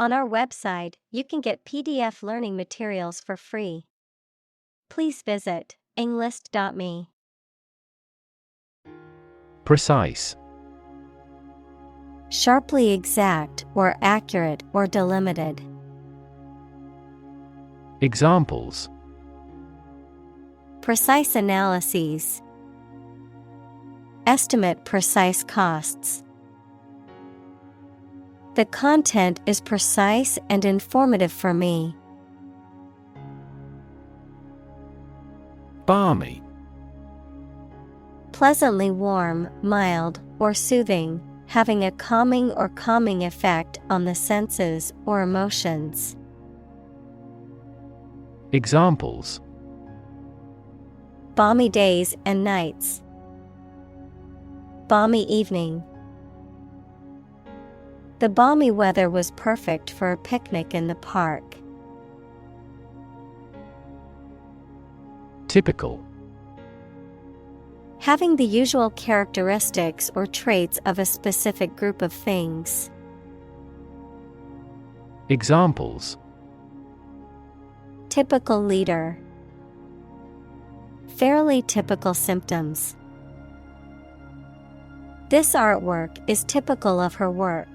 On our website, you can get PDF learning materials for free. Please visit englist.me. Precise. Sharply exact or accurate or delimited. Examples: Precise analyses. Estimate precise costs. The content is precise and informative for me. Balmy. Pleasantly warm, mild, or soothing, having a calming effect on the senses or emotions. Examples: Balmy days and nights. Balmy evening. The balmy weather was perfect for a picnic in the park. Typical. Having the usual characteristics or traits of a specific group of things. Examples: Typical leader. Fairly typical symptoms. This artwork is typical of her work.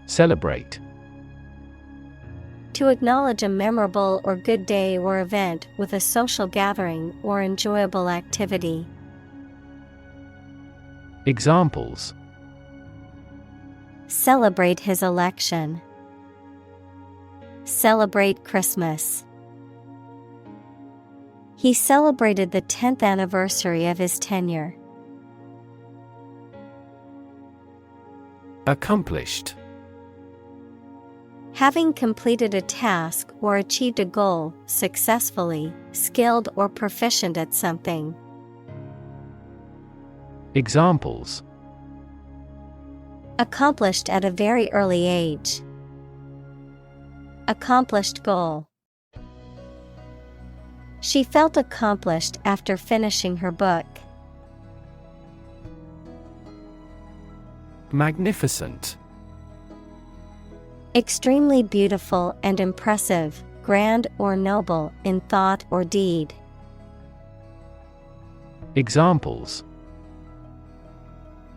Celebrate. To acknowledge a memorable or good day or event with a social gathering or enjoyable activity. Examples: Celebrate his election. Celebrate Christmas. He celebrated the 10th anniversary of his tenure. Accomplished. Having completed a task or achieved a goal successfully, skilled or proficient at something. Examples: Accomplished at a very early age. Accomplished goal. She felt accomplished after finishing her book. Magnificent. Extremely beautiful and impressive, grand or noble in thought or deed. Examples: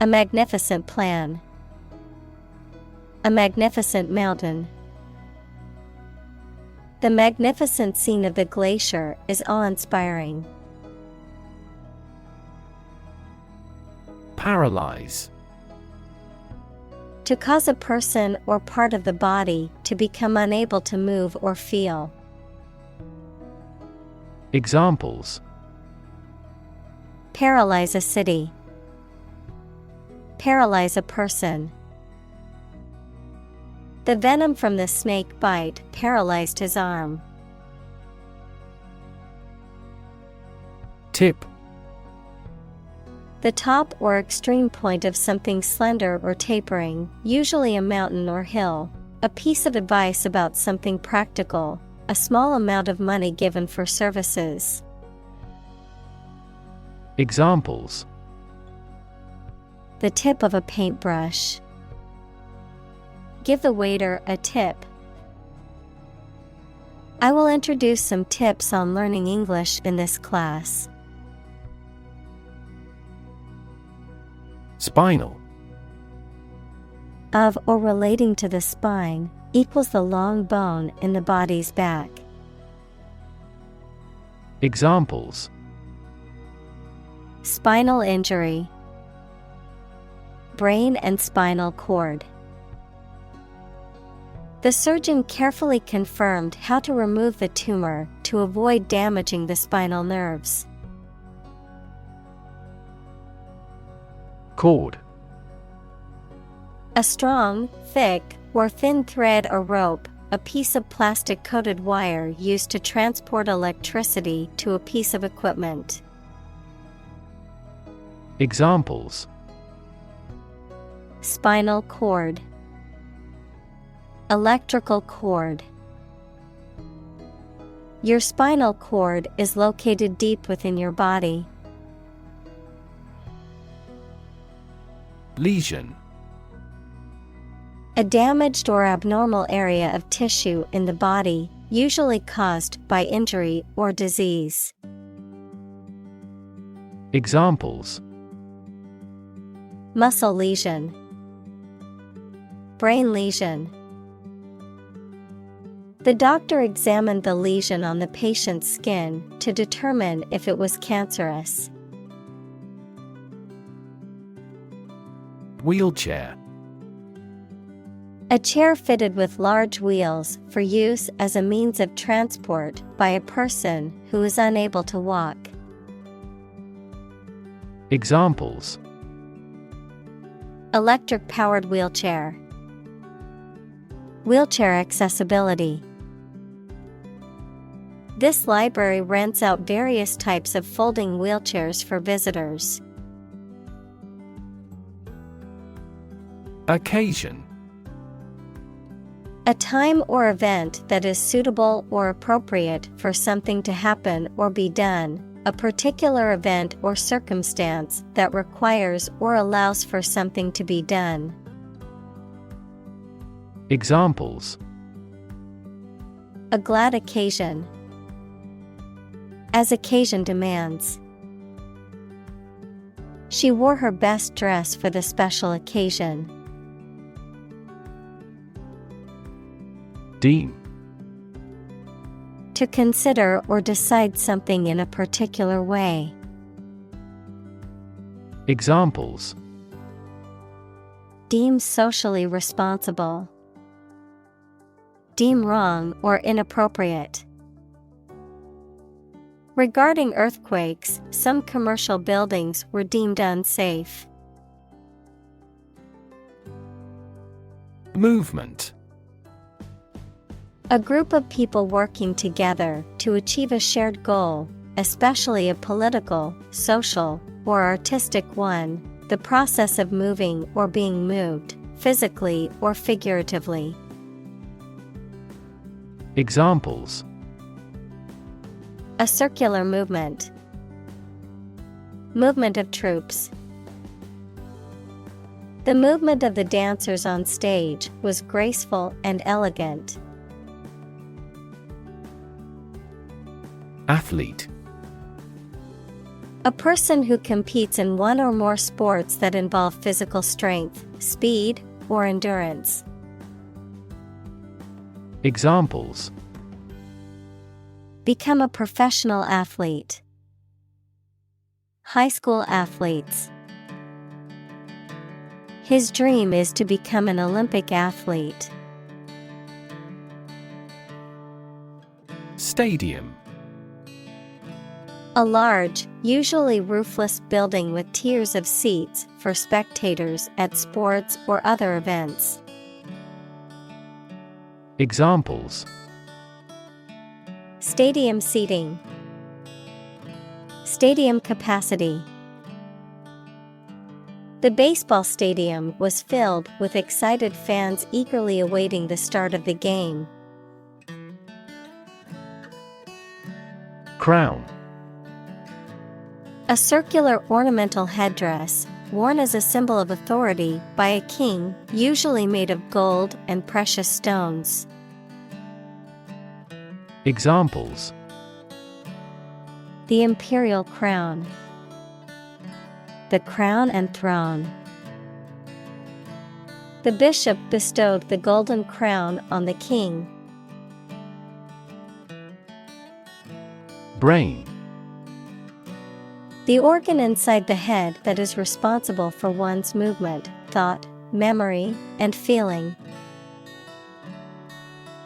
A magnificent plan. A magnificent mountain. The magnificent scene of the glacier is awe-inspiring. Paralyze. To cause a person or part of the body to become unable to move or feel. Examples: Paralyze a city. Paralyze a person. The venom from the snake bite paralyzed his arm. Tip. The top or extreme point of something slender or tapering, usually a mountain or hill. A piece of advice about something practical, a small amount of money given for services. Examples: The tip of a paintbrush. Give the waiter a tip. I will introduce some tips on learning English in this class. Spinal. Of or relating to the spine, equals the long bone in the body's back. Examples: Spinal injury. Brain and spinal cord. The surgeon carefully confirmed how to remove the tumor to avoid damaging the spinal nerves. Cord. A strong, thick, or thin thread or rope, a piece of plastic-coated wire used to transport electricity to a piece of equipment. Examples: Spinal cord. Electrical cord. Your spinal cord is located deep within your body. Lesion. A damaged or abnormal area of tissue in the body, usually caused by injury or disease. Examples: Muscle lesion, brain lesion. The doctor examined the lesion on the patient's skin to determine if it was cancerous. Wheelchair. A chair fitted with large wheels for use as a means of transport by a person who is unable to walk. Examples: Electric-powered wheelchair, wheelchair accessibility. This library rents out various types of folding wheelchairs for visitors. Occasion. A time or event that is suitable or appropriate for something to happen or be done, a particular event or circumstance that requires or allows for something to be done. Examples: A glad occasion, as occasion demands. She wore her best dress for the special occasion. Deem. To consider or decide something in a particular way. Examples: Deem socially responsible. Deem wrong or inappropriate. Regarding earthquakes, some commercial buildings were deemed unsafe. Movement. A group of people working together to achieve a shared goal, especially a political, social, or artistic one, the process of moving or being moved, physically or figuratively. Examples: A circular movement. Movement of troops. The movement of the dancers on stage was graceful and elegant. Athlete. A person who competes in one or more sports that involve physical strength, speed, or endurance. Examples: Become a professional athlete. High school athletes. His dream is to become an Olympic athlete. Stadium. A large, usually roofless building with tiers of seats for spectators at sports or other events. Examples: Stadium seating. Stadium capacity. The baseball stadium was filled with excited fans eagerly awaiting the start of the game. Crown. A circular ornamental headdress, worn as a symbol of authority by a king, usually made of gold and precious stones. Examples: The imperial crown. The crown and throne. The bishop bestowed the golden crown on the king. Brain. The organ inside the head that is responsible for one's movement, thought, memory, and feeling.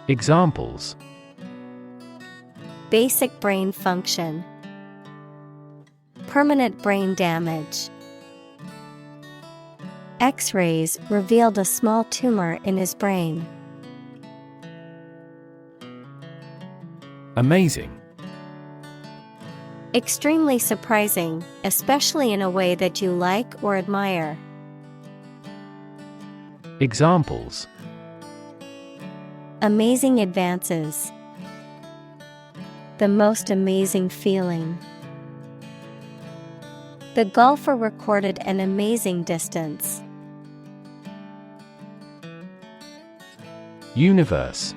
Examples: Basic brain function. Permanent brain damage. X-rays revealed a small tumor in his brain. Amazing. Extremely surprising, especially in a way that you like or admire. Examples: Amazing advances. The most amazing feeling. The golfer recorded an amazing distance. Universe.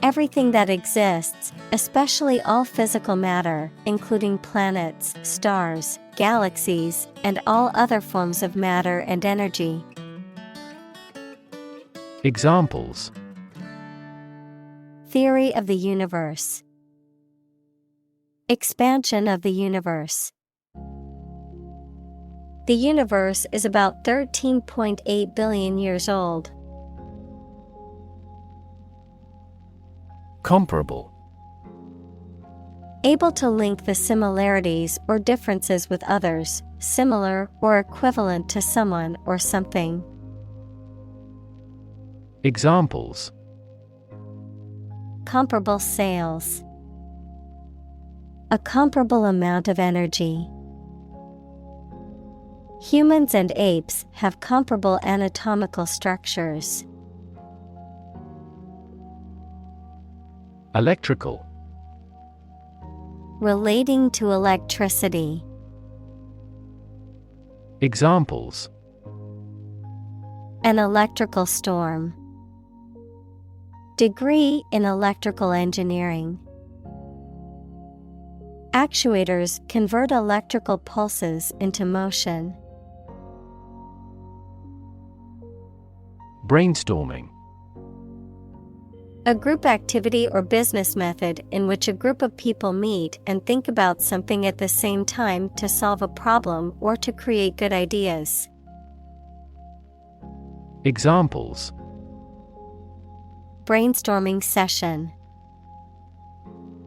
Everything that exists, especially all physical matter, including planets, stars, galaxies, and all other forms of matter and energy. Examples: Theory of the universe. Expansion of the universe. The universe is about 13.8 billion years old. Comparable. Able to link the similarities or differences with others, similar or equivalent to someone or something. Examples: Comparable sales. A comparable amount of energy. Humans and apes have comparable anatomical structures. Electrical. Relating to electricity. Examples: An electrical storm. Degree in electrical engineering. Actuators convert electrical pulses into motion. Brainstorming. A group activity or business method in which a group of people meet and think about something at the same time to solve a problem or to create good ideas. Examples: Brainstorming session.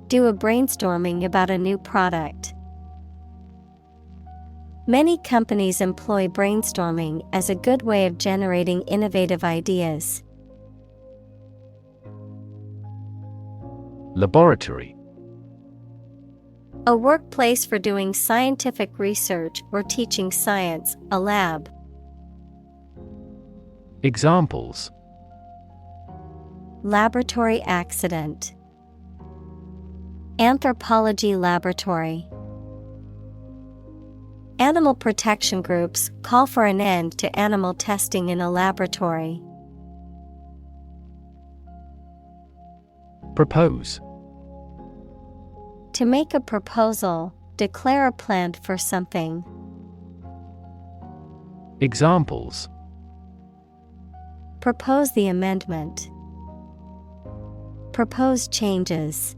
Do a brainstorming about a new product. Many companies employ brainstorming as a good way of generating innovative ideas. Laboratory. A workplace for doing scientific research or teaching science, a lab. Examples: Laboratory accident. Anthropology laboratory. Animal protection groups call for an end to animal testing in a laboratory. Propose. To make a proposal, declare a plan for something. Examples: Propose the amendment. Propose changes.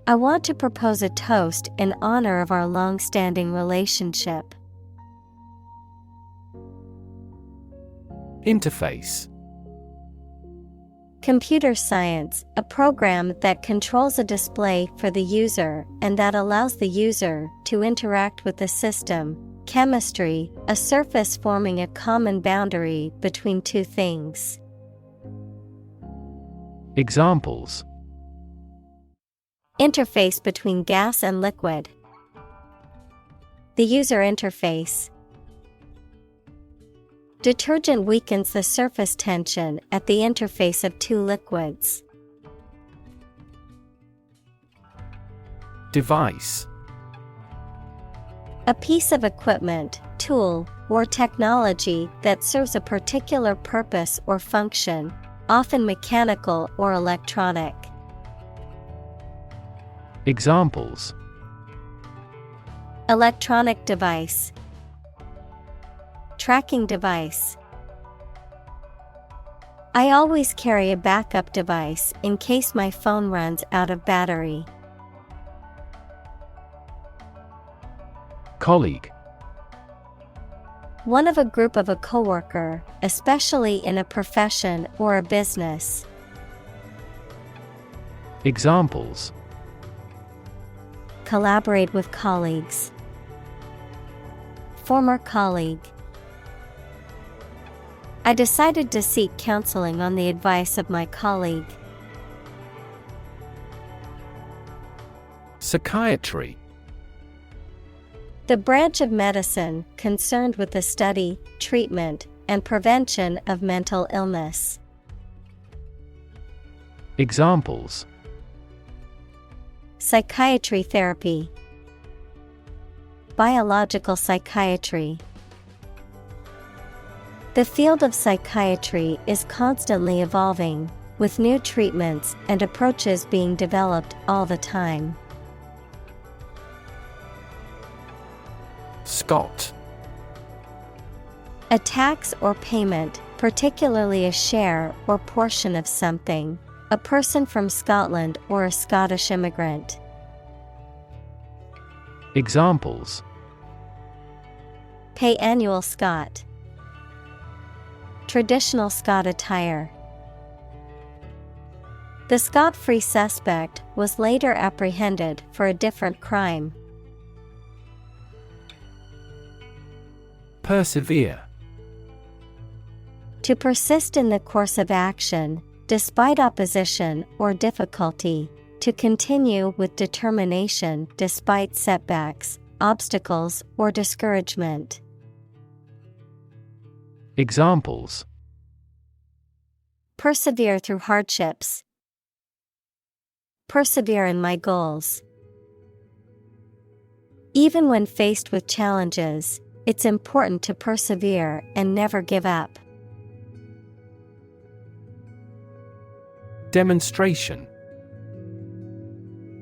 I want to propose a toast in honor of our long-standing relationship. Interface. Computer science, a program that controls a display for the user and that allows the user to interact with the system. Chemistry, a surface forming a common boundary between two things. Examples: Interface between gas and liquid. The user interface. Detergent weakens the surface tension at the interface of two liquids. Device. A piece of equipment, tool, or technology that serves a particular purpose or function, often mechanical or electronic. Examples: Electronic device. Tracking device. I always carry a backup device in case my phone runs out of battery. Colleague. One of a group of a coworker, especially in a profession or a business. Examples: Collaborate with colleagues. Former colleague. I decided to seek counseling on the advice of my colleague. Psychiatry. The branch of medicine concerned with the study, treatment, and prevention of mental illness. Examples: Psychiatry therapy. Biological psychiatry. The field of psychiatry is constantly evolving, with new treatments and approaches being developed all the time. Scot. A tax or payment, particularly a share or portion of something. A person from Scotland or a Scottish immigrant. Examples: Pay annual Scot. Traditional Scot attire. The Scot-free suspect was later apprehended for a different crime. Persevere. To persist in the course of action, despite opposition or difficulty, to continue with determination despite setbacks, obstacles, or discouragement. Examples: Persevere through hardships. Persevere in my goals. Even when faced with challenges, it's important to persevere and never give up. Demonstration.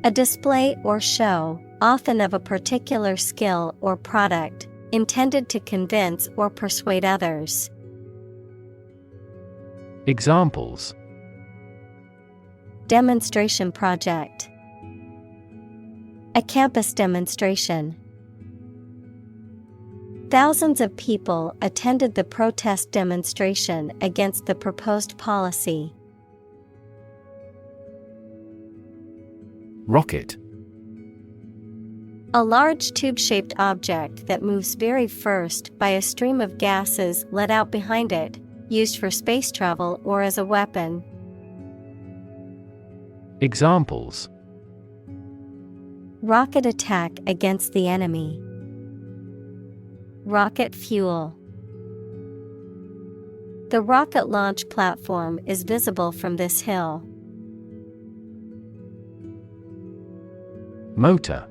A display or show, often of a particular skill or product, intended to convince or persuade others. Examples: Demonstration project. A campus demonstration. Thousands of people attended the protest demonstration against the proposed policy. Rocket. A large tube-shaped object that moves very first by a stream of gases let out behind it, used for space travel or as a weapon. Examples: Rocket attack against the enemy. Rocket fuel. The rocket launch platform is visible from this hill. Motor.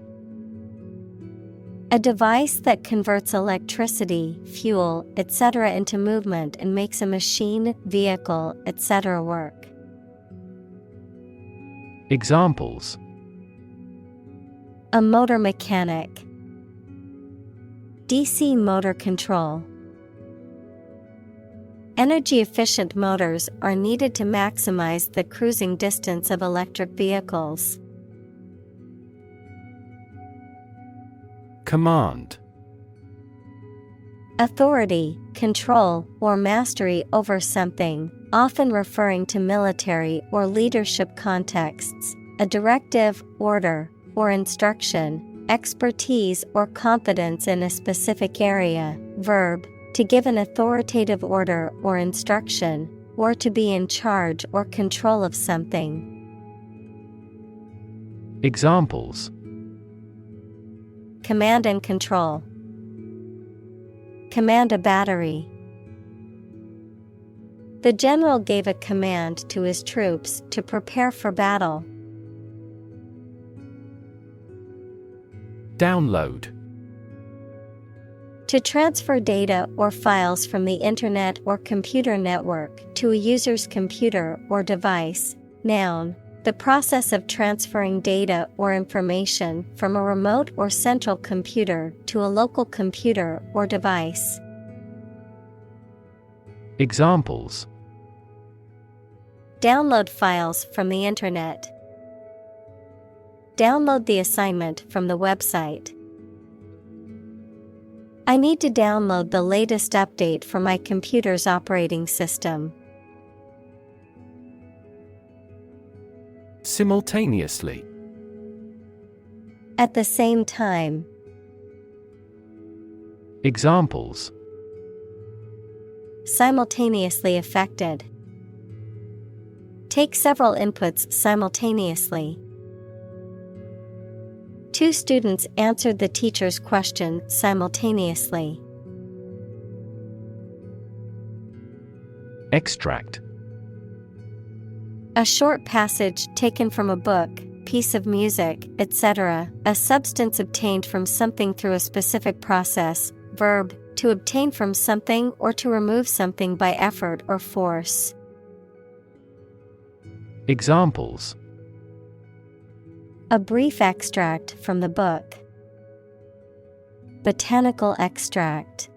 A device that converts electricity, fuel, etc. into movement and makes a machine, vehicle, etc. work. Examples: A motor mechanic. DC motor control. Energy-efficient motors are needed to maximize the cruising distance of electric vehicles. Command. Authority, control, or mastery over something, often referring to military or leadership contexts, a directive, order, or instruction, expertise or competence in a specific area. Verb, to give an authoritative order or instruction, or to be in charge or control of something. Examples: Command and control. Command a battery. The general gave a command to his troops to prepare for battle. Download. To transfer data or files from the internet or computer network to a user's computer or device. Noun. The process of transferring data or information from a remote or central computer to a local computer or device. Examples: Download files from the internet. Download the assignment from the website. I need to download the latest update for my computer's operating system. Simultaneously. At the same time. Examples: Simultaneously affected. Take several inputs simultaneously. Two students answered the teacher's question simultaneously. Extract. A short passage taken from a book, piece of music, etc., a substance obtained from something through a specific process. Verb, to obtain from something or to remove something by effort or force. Examples: A brief extract from the book. Botanical extract.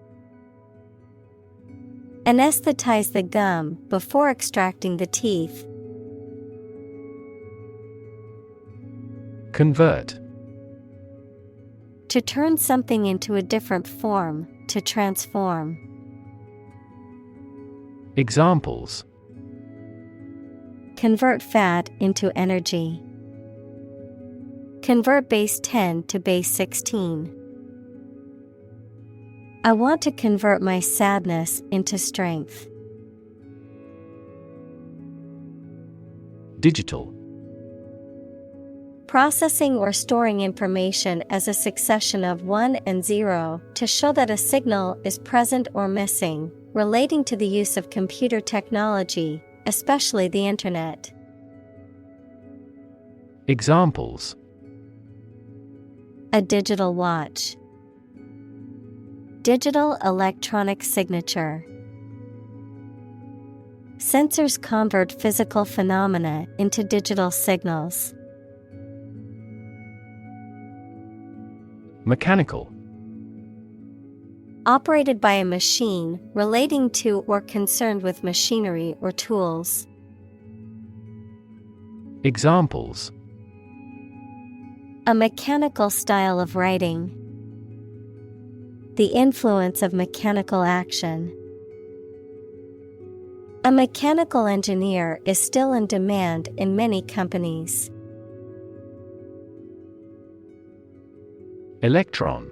Anesthetize the gum before extracting the teeth. Convert. To turn something into a different form, to transform. Examples: Convert fat into energy. Convert base 10 to base 16. I want to convert my sadness into strength. Digital. Processing or storing information as a succession of 1 and 0 to show that a signal is present or missing, relating to the use of computer technology, especially the Internet. Examples: A digital watch. Digital electronic signature. Sensors convert physical phenomena into digital signals. Mechanical. Operated by a machine, relating to or concerned with machinery or tools. Examples: A mechanical style of writing. The influence of mechanical action. A mechanical engineer is still in demand in many companies. Electron.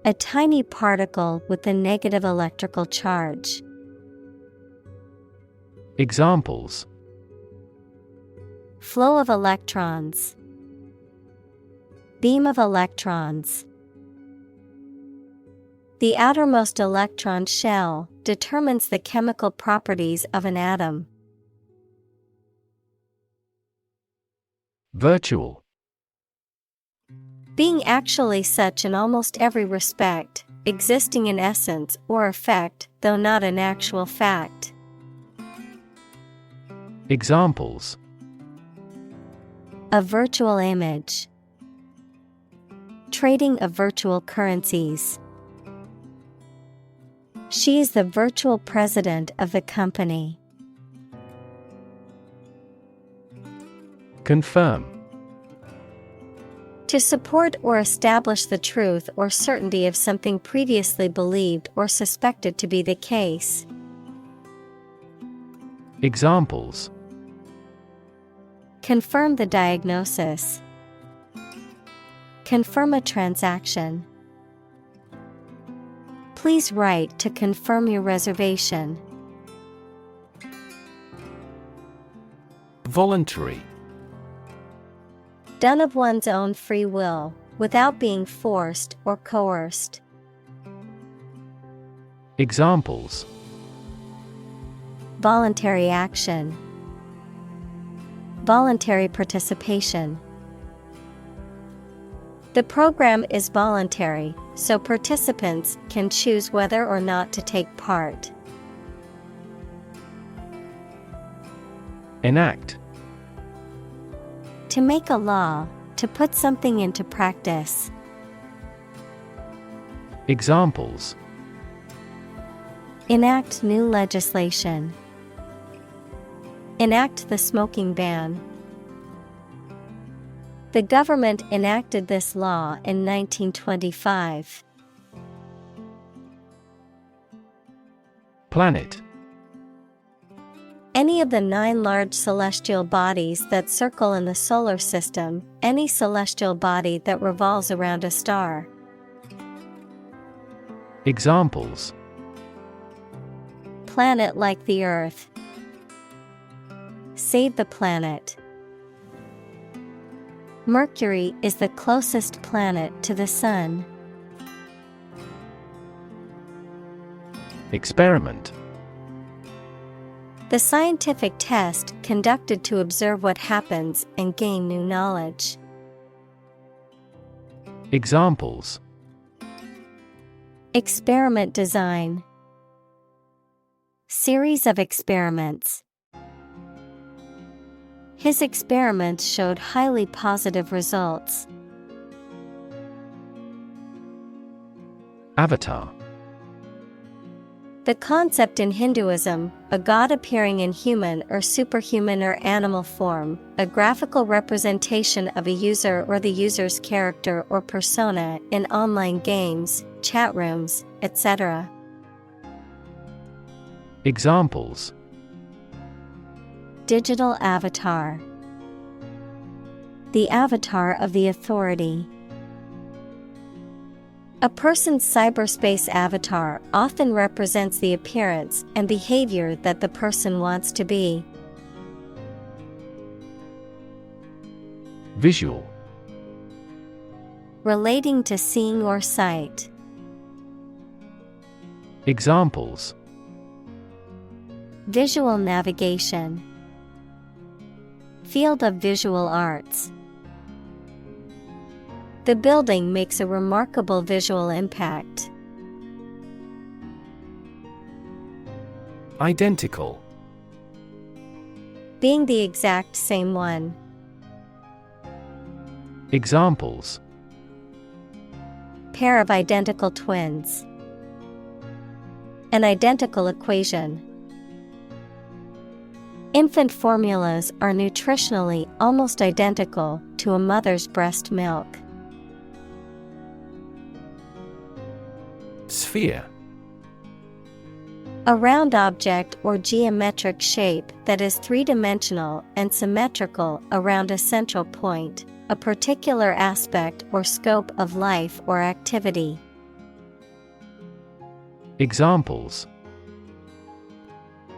A tiny particle with a negative electrical charge. Examples: Flow of electrons. Beam of electrons. The outermost electron shell determines the chemical properties of an atom. Virtual. Being actually such in almost every respect, existing in essence or effect, though not an actual fact. Examples: A virtual image. Trading of virtual currencies. She is the virtual president of the company. Confirm. To support or establish the truth or certainty of something previously believed or suspected to be the case. Examples: Confirm the diagnosis. Confirm a transaction. Please write to confirm your reservation. Voluntary. Done of one's own free will, without being forced or coerced. Examples: Voluntary action. Voluntary participation. The program is voluntary, so participants can choose whether or not to take part. Enact. To make a law, to put something into practice. Examples: Enact new legislation. Enact the smoking ban. The government enacted this law in 1925. Planet. Any of the 9 large celestial bodies that circle in the solar system, any celestial body that revolves around a star. Examples: Planet like the Earth. Save the planet. Mercury is the closest planet to the Sun. Experiment. The scientific test conducted to observe what happens and gain new knowledge. Examples: Experiment design. Series of experiments. His experiments showed highly positive results. Avatar. The concept in Hinduism, a god appearing in human or superhuman or animal form, a graphical representation of a user or the user's character or persona in online games, chat rooms, etc. Examples: Digital avatar. The avatar of the authority. A person's cyberspace avatar often represents the appearance and behavior that the person wants to be. Visual. Relating to seeing or sight. Examples: Visual navigation. Field of visual arts. The building makes a remarkable visual impact. Identical. Being the exact same one. Examples: Pair of identical twins. An identical equation. Infant formulas are nutritionally almost identical to a mother's breast milk. Sphere. A round object or geometric shape that is three-dimensional and symmetrical around a central point, a particular aspect or scope of life or activity. Examples: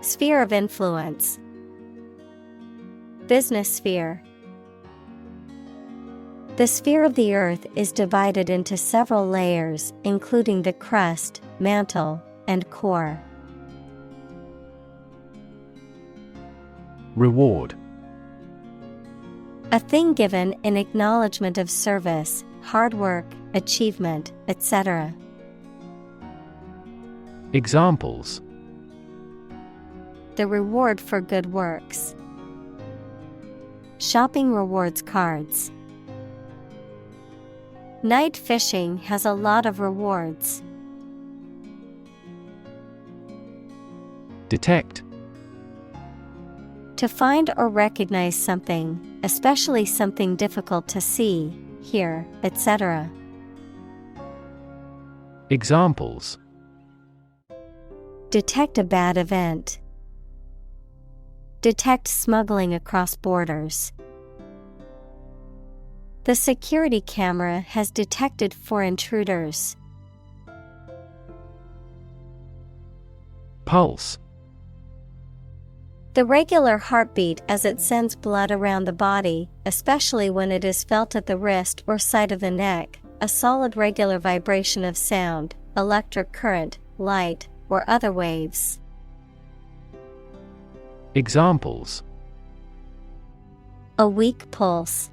Sphere of influence. Business sphere. The sphere of the Earth is divided into several layers, including the crust, mantle, and core. Reward. A thing given in acknowledgement of service, hard work, achievement, etc. Examples: The reward for good works. Shopping rewards cards. Night fishing has a lot of rewards. Detect. To find or recognize something, especially something difficult to see, hear, etc. Examples: Detect a bad event. Detect smuggling across borders. The security camera has detected 4 intruders. Pulse. The regular heartbeat as it sends blood around the body, especially when it is felt at the wrist or side of the neck, a solid regular vibration of sound, electric current, light, or other waves. Examples: A weak pulse.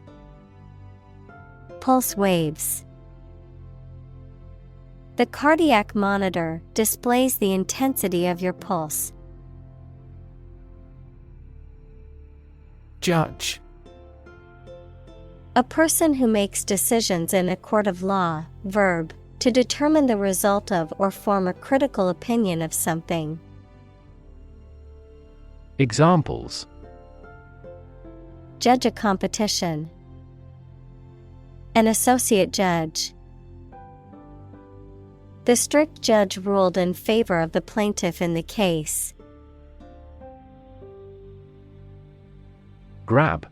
Pulse waves. The cardiac monitor displays the intensity of your pulse. Judge. A person who makes decisions in a court of law. Verb, to determine the result of or form a critical opinion of something. Examples: Judge a competition. An associate judge. The strict judge ruled in favor of the plaintiff in the case. Grab.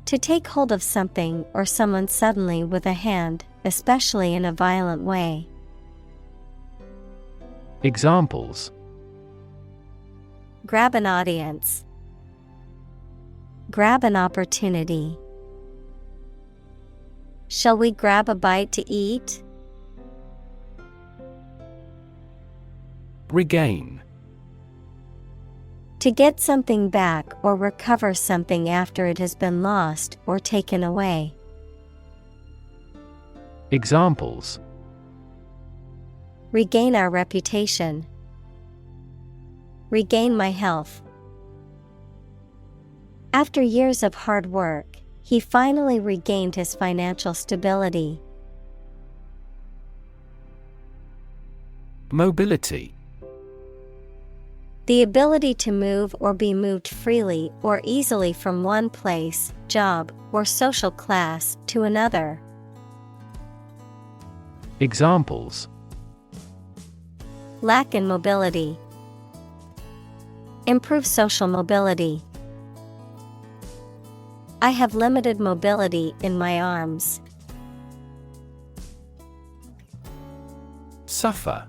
To take hold of something or someone suddenly with a hand, especially in a violent way. Examples: Grab an audience. Grab an opportunity. Shall we grab a bite to eat? Regain. To get something back or recover something after it has been lost or taken away. Examples: Regain our reputation. Regain my health. After years of hard work, he finally regained his financial stability. Mobility. The ability to move or be moved freely or easily from one place, job, or social class to another. Examples: Lack in mobility. Improve social mobility. I have limited mobility in my arms. Suffer.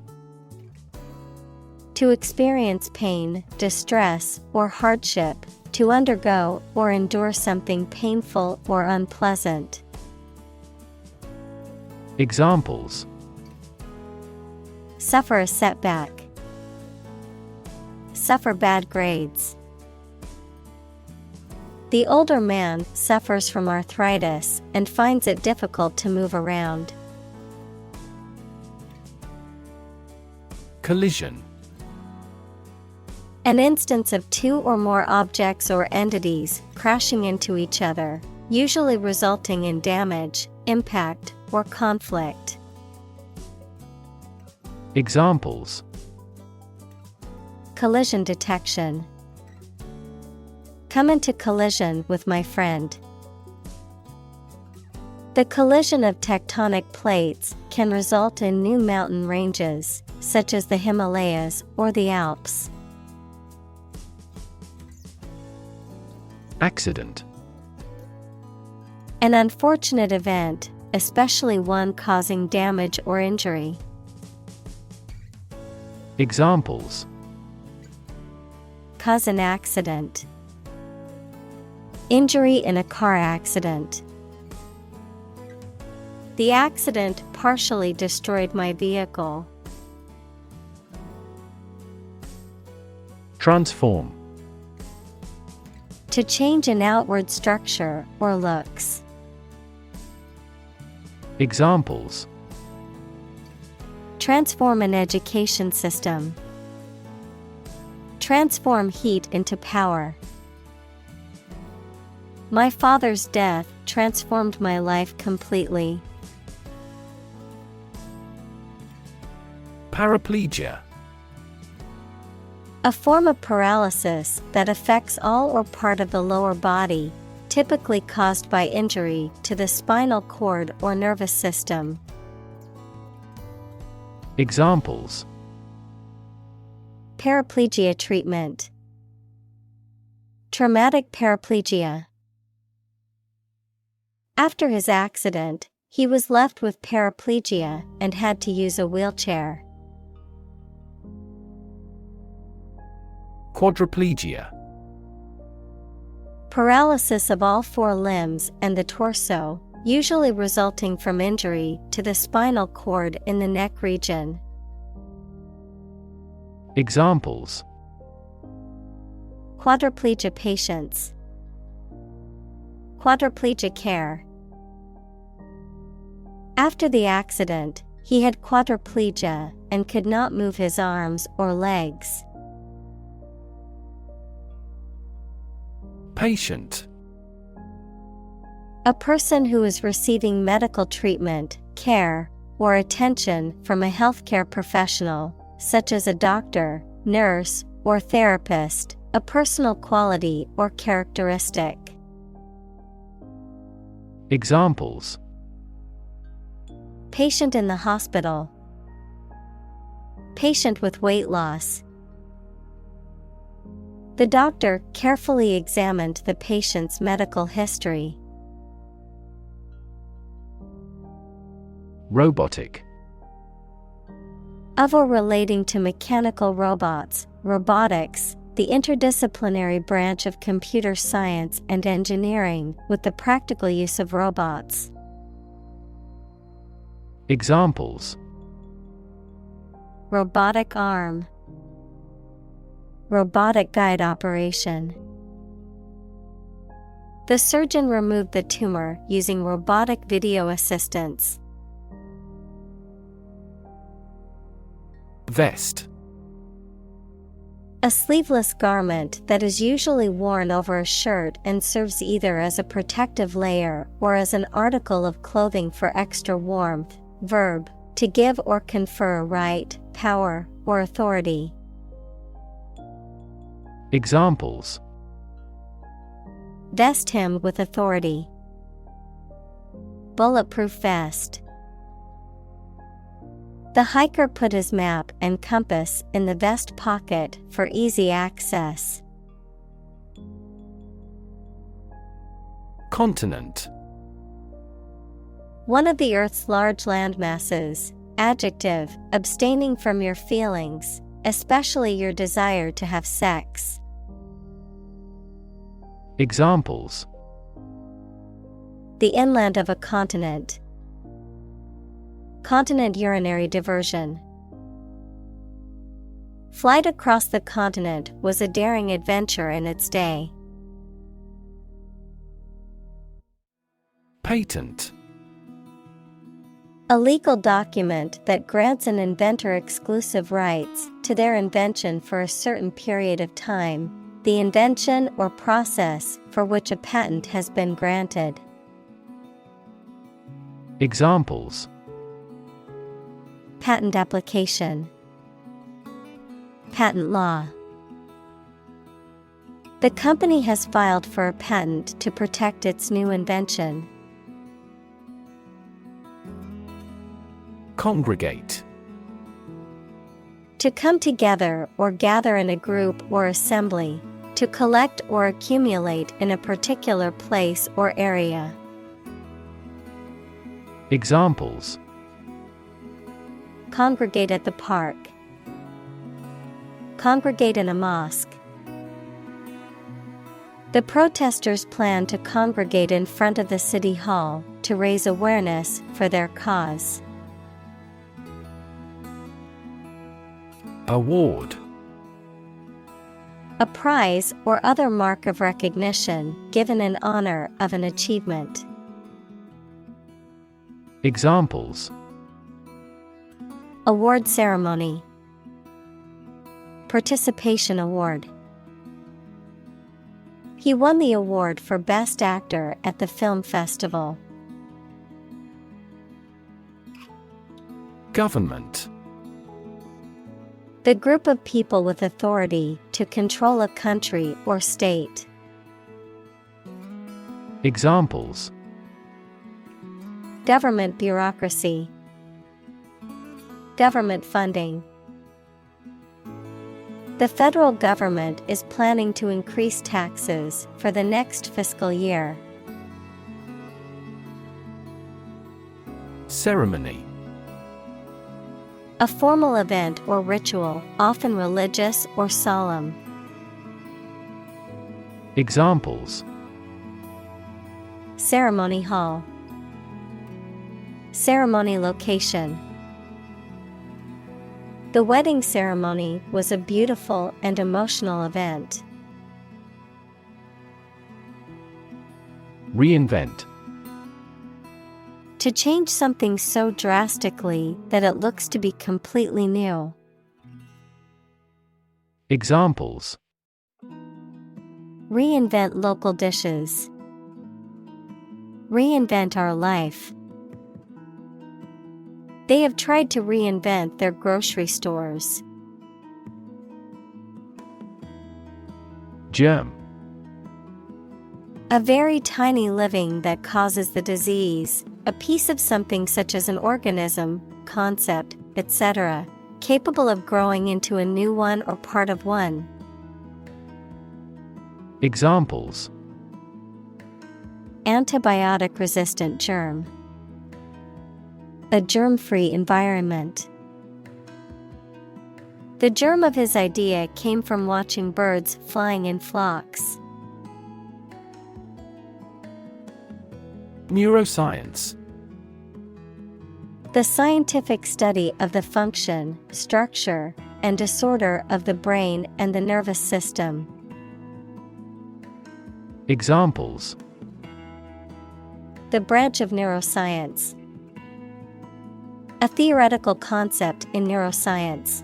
To experience pain, distress, or hardship, to undergo or endure something painful or unpleasant. Examples: Suffer a setback. Suffer bad grades. The older man suffers from arthritis and finds it difficult to move around. Collision. An instance of two or more objects or entities crashing into each other, usually resulting in damage, impact, or conflict. Examples: Collision detection. Come into collision with my friend. The collision of tectonic plates can result in new mountain ranges, such as the Himalayas or the Alps. Accident. An unfortunate event, especially one causing damage or injury. Examples: Cause an accident. Injury in a car accident. The accident partially destroyed my vehicle. Transform. To change an outward structure or looks. Examples: Transform an education system. Transform heat into power. My father's death transformed my life completely. Paraplegia. A form of paralysis that affects all or part of the lower body, typically caused by injury to the spinal cord or nervous system. Examples: Paraplegia treatment. Traumatic paraplegia. After his accident, he was left with paraplegia and had to use a wheelchair. Quadriplegia. Paralysis of all four limbs and the torso, usually resulting from injury to the spinal cord in the neck region. Examples: Quadriplegia patients. Quadriplegia care. After the accident, he had quadriplegia and could not move his arms or legs. Patient. A person who is receiving medical treatment, care, or attention from a healthcare professional, such as a doctor, nurse, or therapist, a personal quality or characteristic. Examples: Patient in the hospital. Patient with weight loss. The doctor carefully examined the patient's medical history. Robotic. Of or relating to mechanical robots, robotics, the interdisciplinary branch of computer science and engineering with the practical use of robots. Examples: Robotic arm. Robotic guide operation. The surgeon removed the tumor using robotic video assistance. Vest. A sleeveless garment that is usually worn over a shirt and serves either as a protective layer or as an article of clothing for extra warmth. Verb, to give or confer right, power, or authority. Examples: Vest him with authority. Bulletproof vest. The hiker put his map and compass in the vest pocket for easy access. Continent. One of the Earth's large landmasses. Adjective, abstaining from your feelings, especially your desire to have sex. Examples: The inland of a continent. Continent urinary diversion. Flight across the continent was a daring adventure in its day. Patent. A legal document that grants an inventor exclusive rights to their invention for a certain period of time, the invention or process for which a patent has been granted. Examples: Patent application. Patent law. The company has filed for a patent to protect its new invention. Congregate. To come together or gather in a group or assembly, to collect or accumulate in a particular place or area. Examples: Congregate at the park. Congregate in a mosque. The protesters plan to congregate in front of the city hall to raise awareness for their cause. Award. A prize or other mark of recognition given in honor of an achievement. Examples: Award ceremony. Participation award. He won the award for Best Actor at the film festival. Government. The group of people with authority to control a country or state. Examples: Government bureaucracy. Government funding. The federal government is planning to increase taxes for the next fiscal year. Ceremony. A formal event or ritual, often religious or solemn. Examples: Ceremony hall. Ceremony location. The wedding ceremony was a beautiful and emotional event. Reinvent. To change something so drastically that it looks to be completely new. Examples: Reinvent local dishes. Reinvent our life. They have tried to reinvent their grocery stores. Germ. A very tiny living that causes the disease, a piece of something such as an organism, concept, etc., capable of growing into a new one or part of one. Examples: Antibiotic-resistant germ. A germ-free environment. The germ of his idea came from watching birds flying in flocks. Neuroscience. The scientific study of the function, structure, and disorder of the brain and the nervous system. Examples: The branch of neuroscience. A theoretical concept in neuroscience.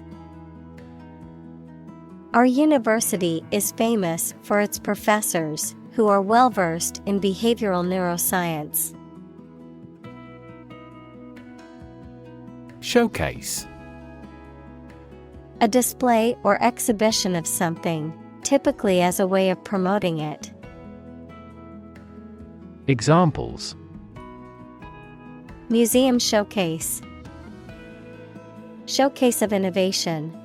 Our university is famous for its professors, who are well versed in behavioral neuroscience. Showcase. A display or exhibition of something, typically as a way of promoting it. Examples: Museum showcase. Showcase of innovation.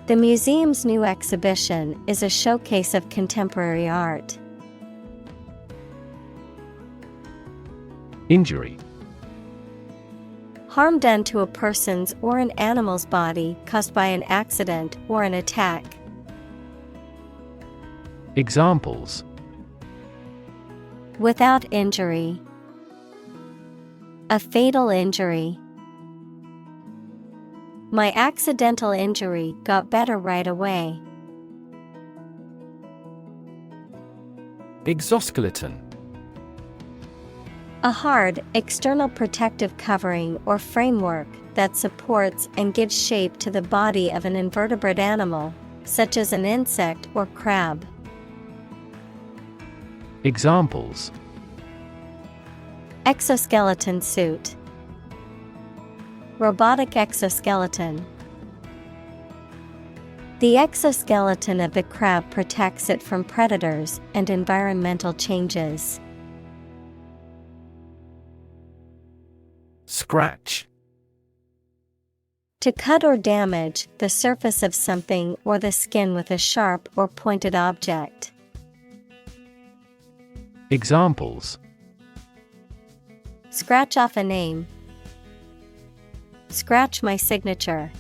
The museum's new exhibition is a showcase of contemporary art. Injury. Harm done to a person's or an animal's body caused by an accident or an attack. Examples: Without injury. A fatal injury. My accidental injury got better right away. Exoskeleton. A hard, external protective covering or framework that supports and gives shape to the body of an invertebrate animal, such as an insect or crab. Examples: Exoskeleton suit. Robotic exoskeleton. The exoskeleton of the crab protects it from predators and environmental changes. Scratch. To cut or damage the surface of something or the skin with a sharp or pointed object. Examples: Scratch off a name. Scratch my signature.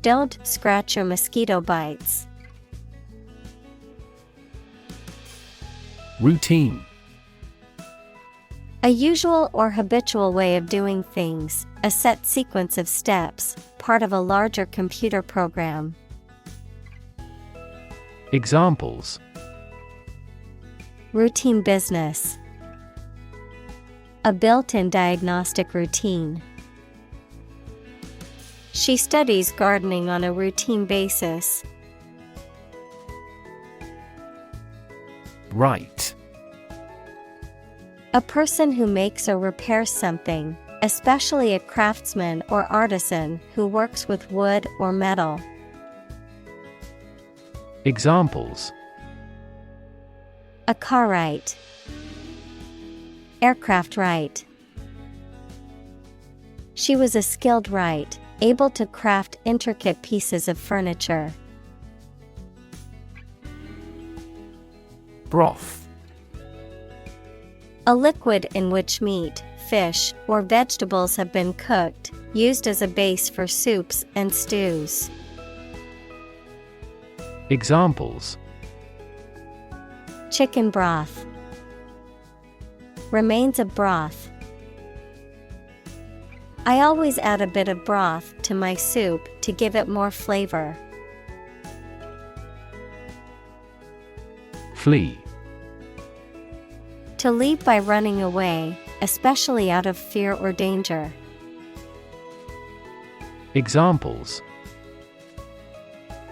Don't scratch your mosquito bites. Routine. A usual or habitual way of doing things, a set sequence of steps, part of a larger computer program. Examples: Routine business. A built-in diagnostic routine. She studies gardening on a routine basis. Right. A person who makes or repairs something, especially a craftsman or artisan who works with wood or metal. Examples: A car right. Aircraft right. She was a skilled right, able to craft intricate pieces of furniture. Broth. A liquid in which meat, fish, or vegetables have been cooked, used as a base for soups and stews. Examples: Chicken broth. Remains of broth. I always add a bit of broth to my soup to give it more flavor. Flee. To leave by running away, especially out of fear or danger. Examples: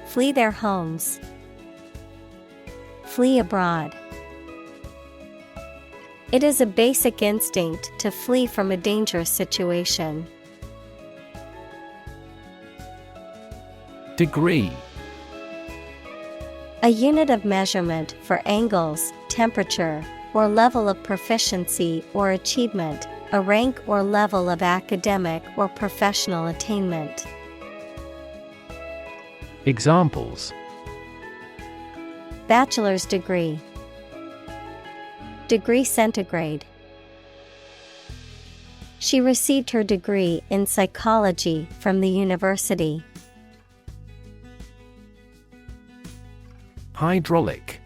Flee their homes. Flee abroad. It is a basic instinct to flee from a dangerous situation. Degree. A unit of measurement for angles, temperature, or level of proficiency or achievement, a rank or level of academic or professional attainment. Examples: Bachelor's degree. Degree centigrade. She received her degree in psychology from the university. Hydraulic.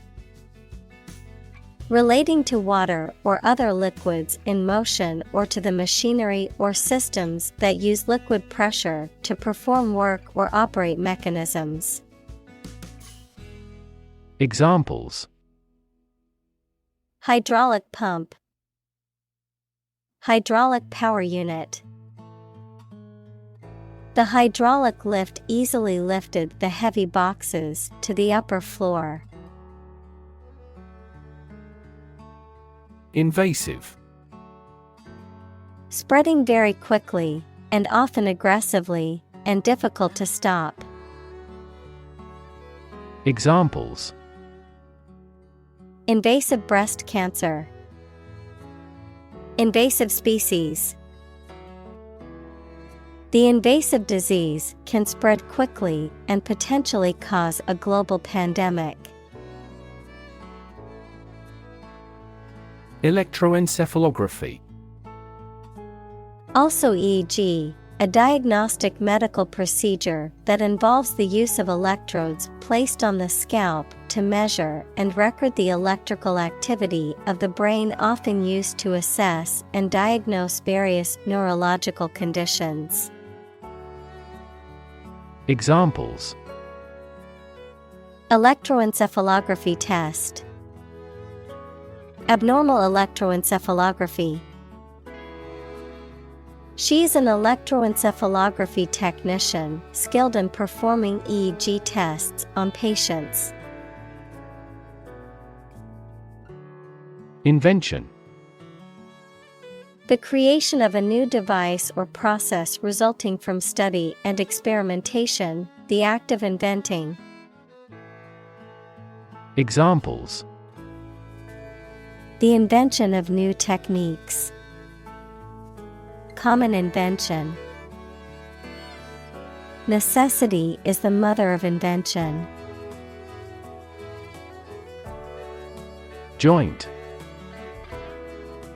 Relating to water or other liquids in motion or to the machinery or systems that use liquid pressure to perform work or operate mechanisms. Examples: Hydraulic pump. Hydraulic power unit. The hydraulic lift easily lifted the heavy boxes to the upper floor. Invasive. Spreading very quickly, and often aggressively, and difficult to stop. Examples: Invasive breast cancer. Invasive species. The invasive disease can spread quickly and potentially cause a global pandemic. Electroencephalography. Also EEG, a diagnostic medical procedure that involves the use of electrodes placed on the scalp to measure and record the electrical activity of the brain, often used to assess and diagnose various neurological conditions. Examples: Electroencephalography test. Abnormal electroencephalography. She is an electroencephalography technician skilled in performing EEG tests on patients. Invention. The creation of a new device or process resulting from study and experimentation, the act of inventing. Examples: The invention of new techniques. Common invention. Necessity is the mother of invention. Joint.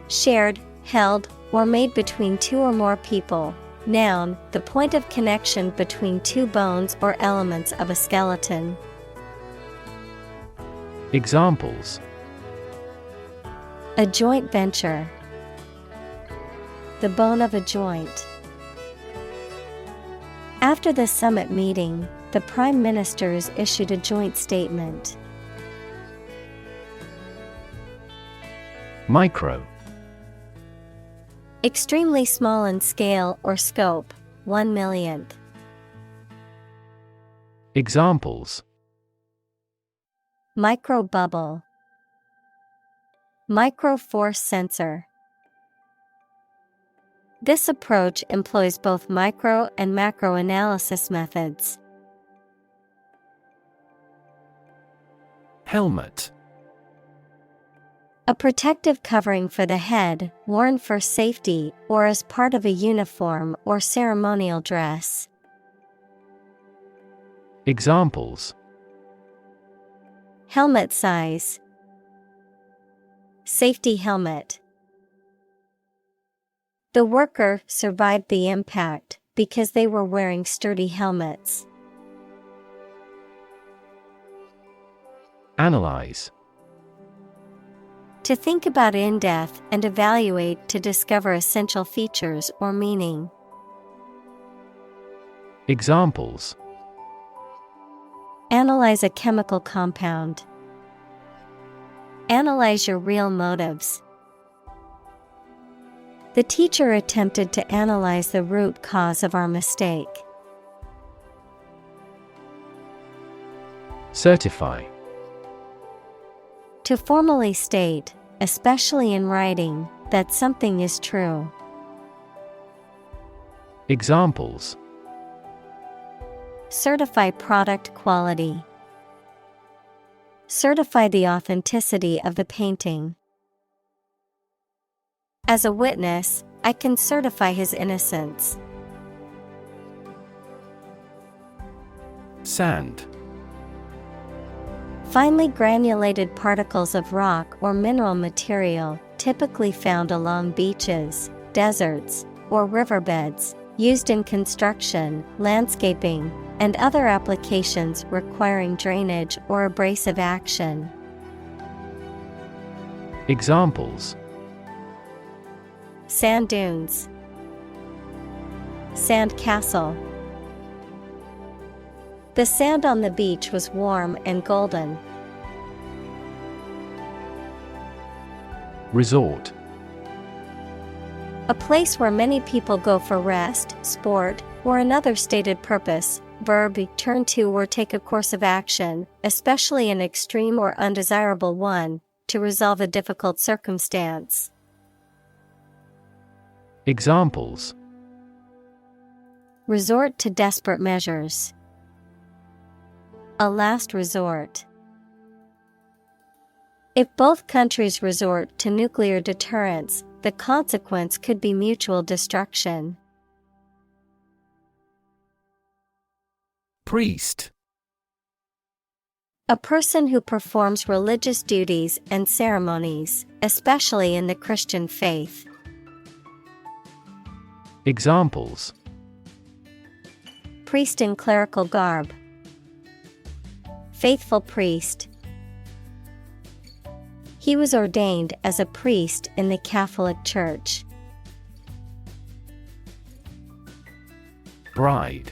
Shared, held, or made between two or more people. Noun, the point of connection between two bones or elements of a skeleton. Examples: A joint venture. The bone of a joint. After the summit meeting, the prime ministers issued a joint statement. Micro. Extremely small in scale or scope, 1/1,000,000th. Examples: Microbubble. Microforce sensor. This approach employs both micro and macro analysis methods. Helmet. A protective covering for the head, worn for safety or as part of a uniform or ceremonial dress. Examples: Helmet size. Safety helmet. The worker survived the impact because they were wearing sturdy helmets. Analyze. To think about in depth and evaluate to discover essential features or meaning. Examples: Analyze a chemical compound. Analyze your real motives. The teacher attempted to analyze the root cause of our mistake. Certify. To formally state, especially in writing, that something is true. Examples: Certify product quality. Certify the authenticity of the painting. As a witness, I can certify his innocence. Sand. Finely granulated particles of rock or mineral material, typically found along beaches, deserts, or riverbeds, used in construction, landscaping, and other applications requiring drainage or abrasive action. Examples: Sand dunes. Sand castle. The sand on the beach was warm and golden. Resort. A place where many people go for rest, sport, or another stated purpose. Verb turn to or take a course of action, especially an extreme or undesirable one, to resolve a difficult circumstance. Examples: Resort to desperate measures. A last resort. If both countries resort to nuclear deterrence, the consequence could be mutual destruction. Priest. A person who performs religious duties and ceremonies, especially in the Christian faith. Examples: Priest in clerical garb. Faithful priest. He was ordained as a priest in the Catholic Church. Bride.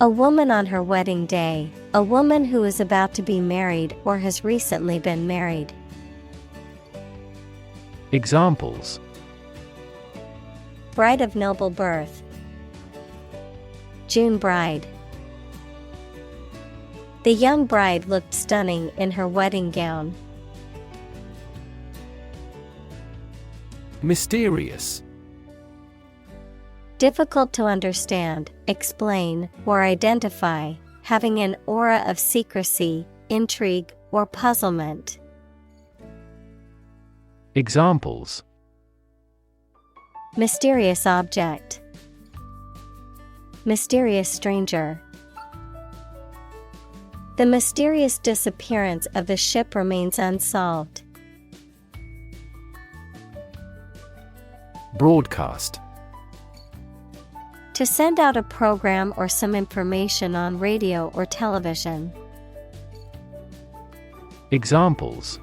A woman on her wedding day, a woman who is about to be married or has recently been married. Examples: Bride of noble birth. June bride. The young bride looked stunning in her wedding gown. Mysterious. Difficult to understand, explain, or identify, having an aura of secrecy, intrigue, or puzzlement. Examples: Mysterious object. Mysterious stranger. The mysterious disappearance of the ship remains unsolved. Broadcast. To send out a program or some information on radio or television. Examples: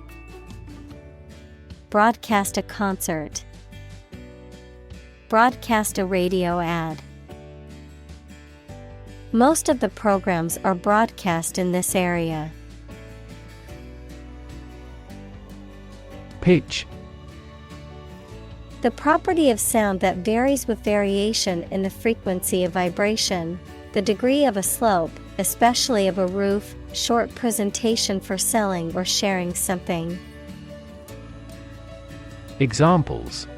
Broadcast a concert. Broadcast a radio ad. Most of the programs are broadcast in this area. Pitch. The property of sound that varies with variation in the frequency of vibration, the degree of a slope, especially of a roof, short presentation for selling or sharing something. Examples: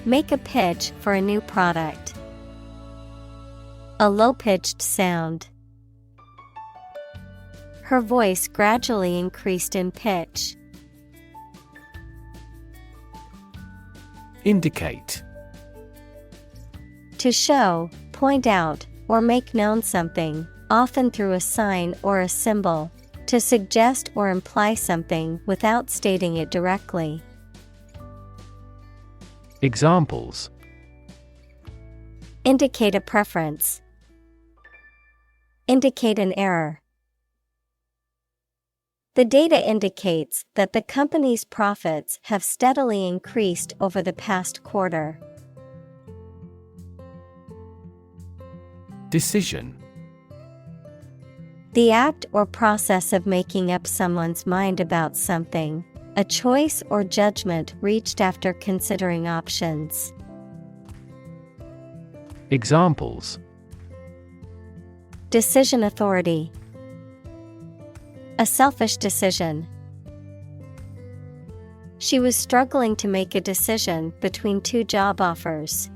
Make a pitch for a new product. A low-pitched sound. Her voice gradually increased in pitch. Indicate. To show, point out, or make known something, often through a sign or a symbol, to suggest or imply something without stating it directly. Examples: Indicate a preference. Indicate an error. The data indicates that the company's profits have steadily increased over the past quarter. Decision. The act or process of making up someone's mind about something, a choice or judgment reached after considering options. Examples: Decision authority. A selfish decision. She was struggling to make a decision between two job offers.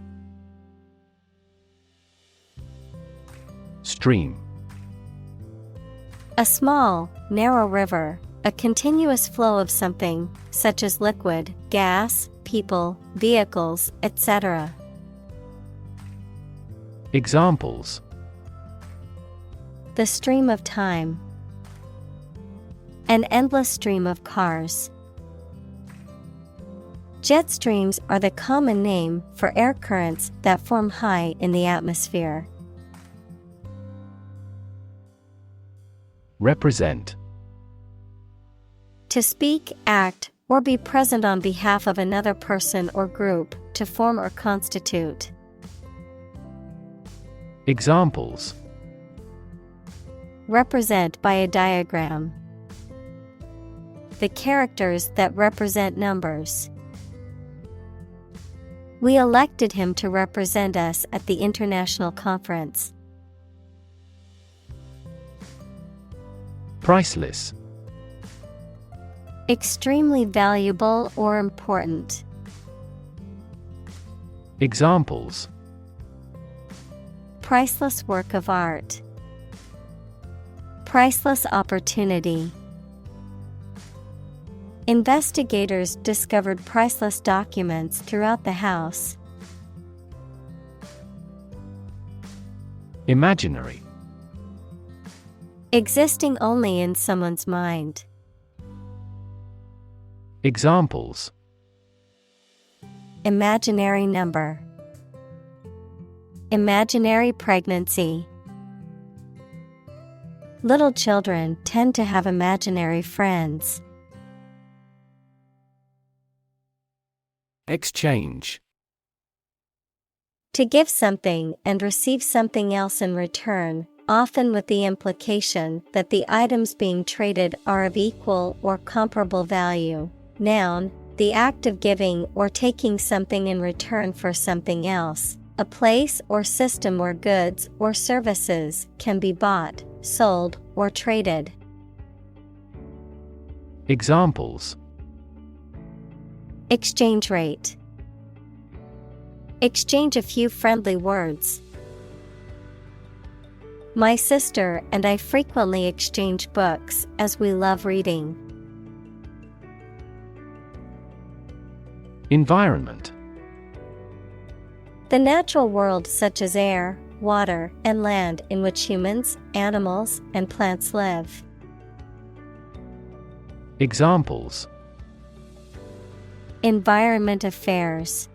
Stream. A small, narrow river, a continuous flow of something, such as liquid, gas, people, vehicles, etc. Examples: The stream of time. An endless stream of cars. Jet streams are the common name for air currents that form high in the atmosphere. Represent. To speak, act, or be present on behalf of another person or group, to form or constitute. Examples: Represent by a diagram. The characters that represent numbers. We elected him to represent us at the international conference. Priceless. Extremely valuable or important. Examples: Priceless work of art. Priceless opportunity. Investigators discovered priceless documents throughout the house. Imaginary. Existing only in someone's mind. Examples: Imaginary number. Imaginary pregnancy. Little children tend to have imaginary friends. Exchange. To give something and receive something else in return, often with the implication that the items being traded are of equal or comparable value. Noun, the act of giving or taking something in return for something else. A place or system where goods or services can be bought, sold, or traded. Examples: Exchange rate. Exchange a few friendly words. My sister and I frequently exchange books as we love reading. Environment. The natural world such as air, water, and land in which humans, animals, and plants live. Examples: Environment affairs.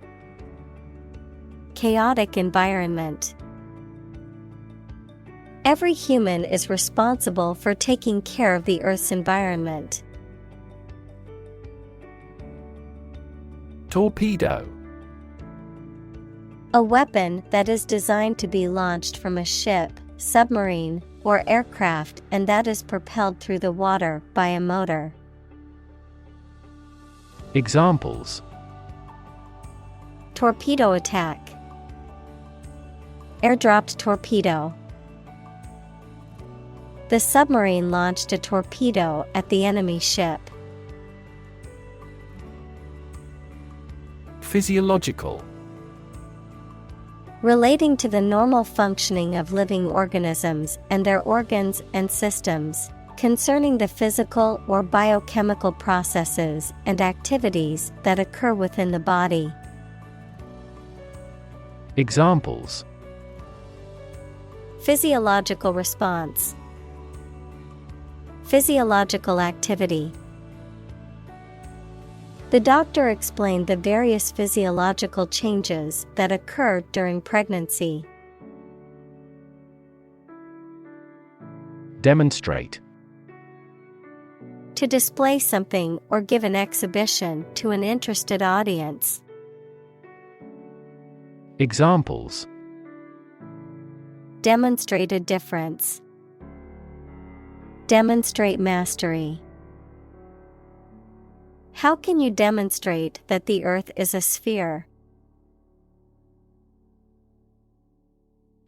Chaotic environment. Every human is responsible for taking care of the Earth's environment. Torpedo. A weapon that is designed to be launched from a ship, submarine, or aircraft and that is propelled through the water by a motor. Examples: Torpedo attack. Airdropped torpedo. The submarine launched a torpedo at the enemy ship. Physiological. Relating to the normal functioning of living organisms and their organs and systems, concerning the physical or biochemical processes and activities that occur within the body. Examples: Physiological response. Physiological activity. The doctor explained the various physiological changes that occur during pregnancy. Demonstrate. To display something or give an exhibition to an interested audience. Examples: Demonstrate a difference. Demonstrate mastery. How can you demonstrate that the Earth is a sphere?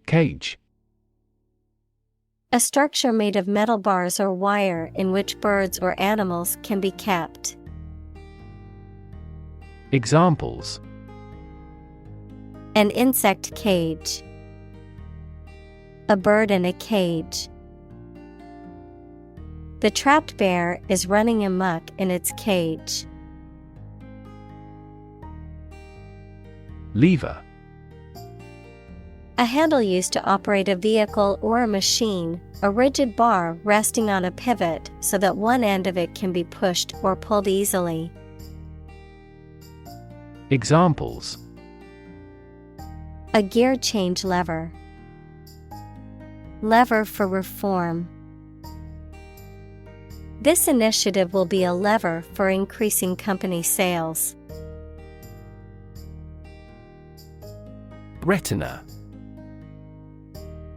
Cage. A structure made of metal bars or wire in which birds or animals can be kept. Examples: An insect cage. A bird in a cage. The trapped bear is running amok in its cage. Lever. A handle used to operate a vehicle or a machine, a rigid bar resting on a pivot so that one end of it can be pushed or pulled easily. Examples: A gear change lever. Lever for reform. This initiative will be a lever for increasing company sales. Retina.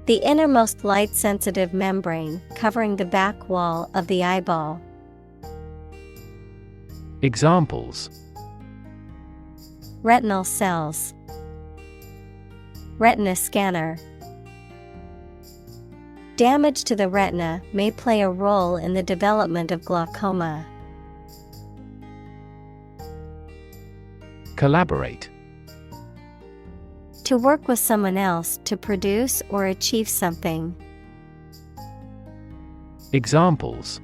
The innermost light-sensitive membrane covering the back wall of the eyeball. Examples: Retinal cells. Retina scanner. Damage to the retina may play a role in the development of glaucoma. Collaborate. To work with someone else to produce or achieve something. Examples: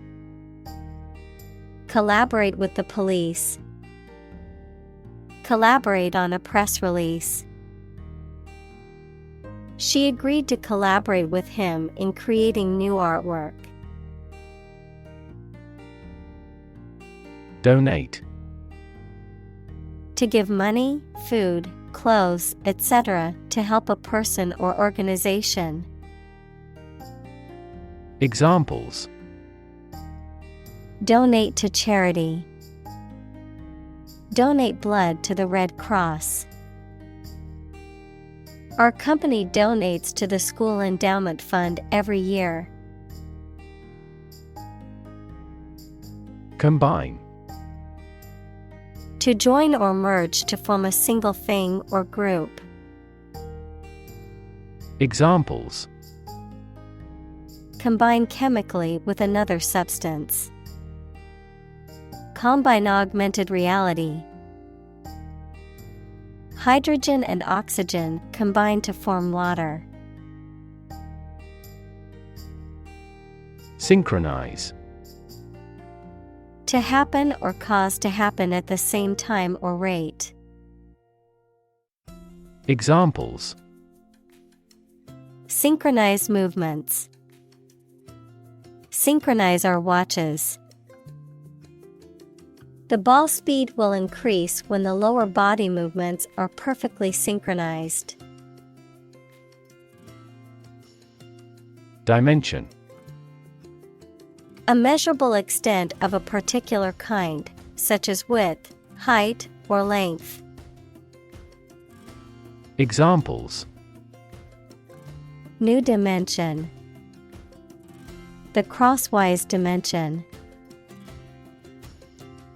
Collaborate with the police. Collaborate on a press release. She agreed to collaborate with him in creating new artwork. Donate. To give money, food, clothes, etc. to help a person or organization. Examples: Donate to charity. Donate blood to the Red Cross. Our company donates to the school endowment fund every year. Combine. To join or merge to form a single thing or group. Examples: Combine chemically with another substance. Combine augmented reality. Hydrogen and oxygen combine to form water. Synchronize. To happen or cause to happen at the same time or rate. Examples: Synchronize movements. Synchronize our watches. The ball speed will increase when the lower body movements are perfectly synchronized. Dimension. A measurable extent of a particular kind, such as width, height, or length. Examples: New dimension. The crosswise dimension.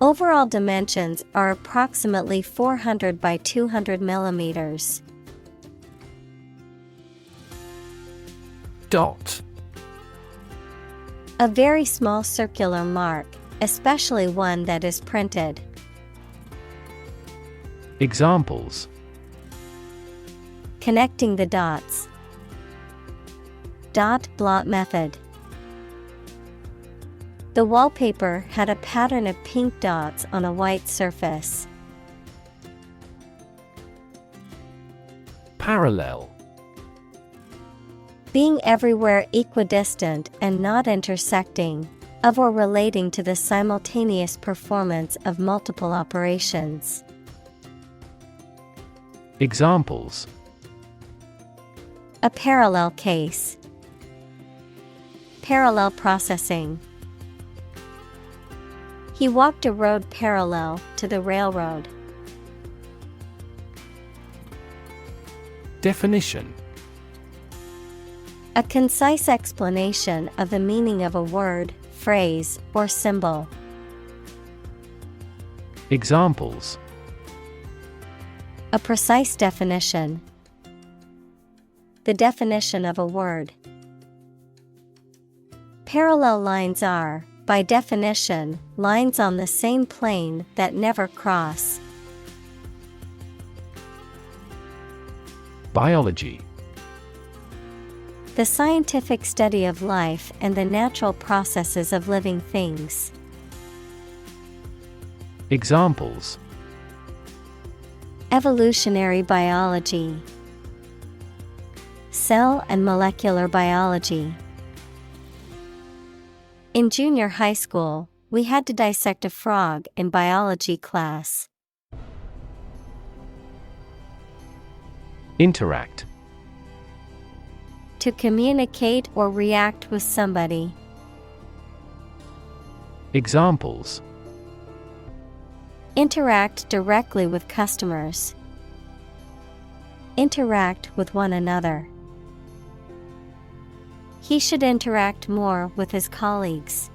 Overall dimensions are approximately 400 by 200 millimeters. Dot. A very small circular mark, especially one that is printed. Examples: Connecting the dots. Dot blot method. The wallpaper had a pattern of pink dots on a white surface. Parallel. Being everywhere equidistant and not intersecting, of or relating to the simultaneous performance of multiple operations. Examples: A parallel case. Parallel processing. He walked a road parallel to the railroad. Definition. A concise explanation of the meaning of a word, phrase, or symbol. Examples: A precise definition. The definition of a word. Parallel lines are, by definition, lines on the same plane that never cross. Biology. The scientific study of life and the natural processes of living things. Examples: Evolutionary biology. Cell and molecular biology. In junior high school, we had to dissect a frog in biology class. Interact. To communicate or react with somebody. Examples: Interact directly with customers. Interact with one another. He should interact more with his colleagues.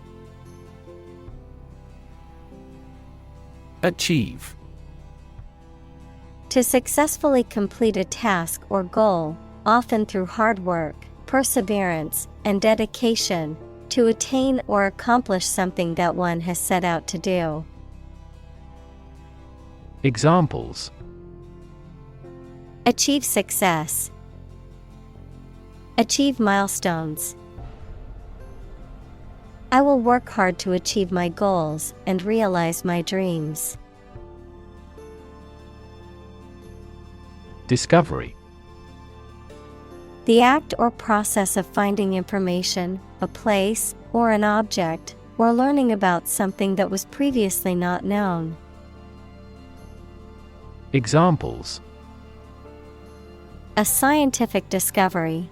Achieve. To successfully complete a task or goal, often through hard work, perseverance, and dedication, to attain or accomplish something that one has set out to do. Examples: Achieve success. Achieve milestones. I will work hard to achieve my goals and realize my dreams. Discovery. The act or process of finding information, a place, or an object, or learning about something that was previously not known. Examples: A scientific discovery.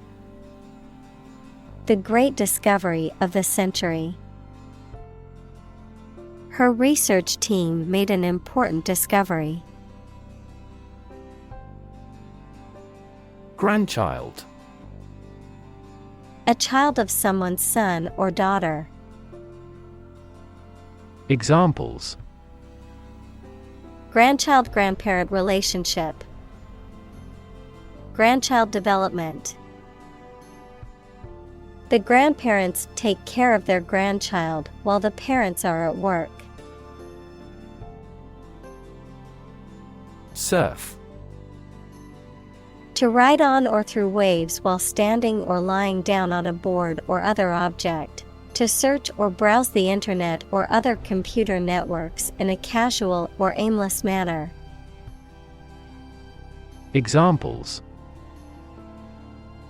The great discovery of the century. Her research team made an important discovery. Grandchild. A child of someone's son or daughter. Examples: Grandchild-grandparent relationship. Grandchild development. The grandparents take care of their grandchild while the parents are at work. Surf. To ride on or through waves while standing or lying down on a board or other object. To search or browse the internet or other computer networks in a casual or aimless manner. Examples: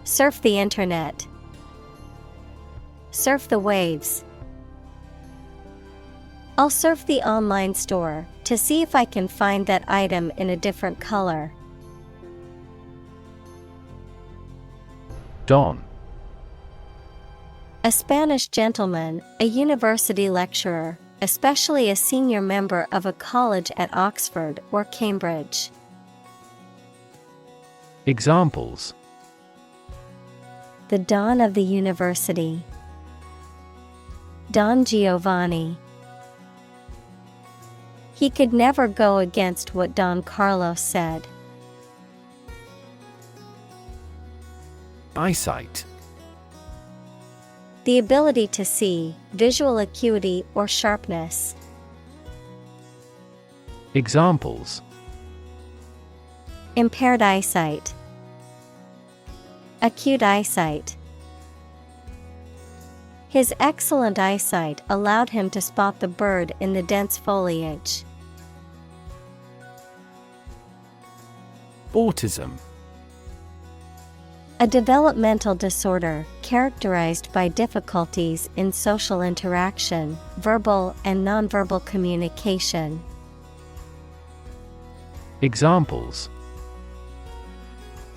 Surf the internet. Surf the waves. I'll surf the online store to see if I can find that item in a different color. Don. A Spanish gentleman, a university lecturer, especially a senior member of a college at Oxford or Cambridge. Examples: The Don of the University. Don Giovanni. He could never go against what Don Carlos said. Eyesight. The ability to see, visual acuity or sharpness. Examples: Impaired eyesight. Acute eyesight. His excellent eyesight allowed him to spot the bird in the dense foliage. Autism. A developmental disorder characterized by difficulties in social interaction, verbal and nonverbal communication. Examples: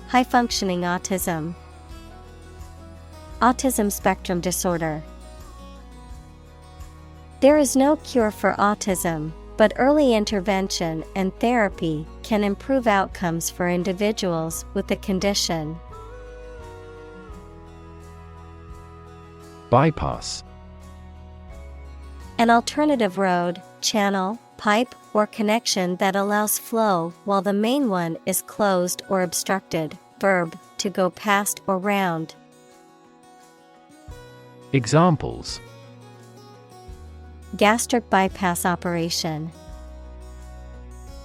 High-functioning autism. Autism spectrum disorder. There is no cure for autism, but early intervention and therapy can improve outcomes for individuals with the condition. Bypass. An alternative road, channel, pipe, or connection that allows flow while the main one is closed or obstructed. Verb, to go past or round. Examples: Gastric bypass operation.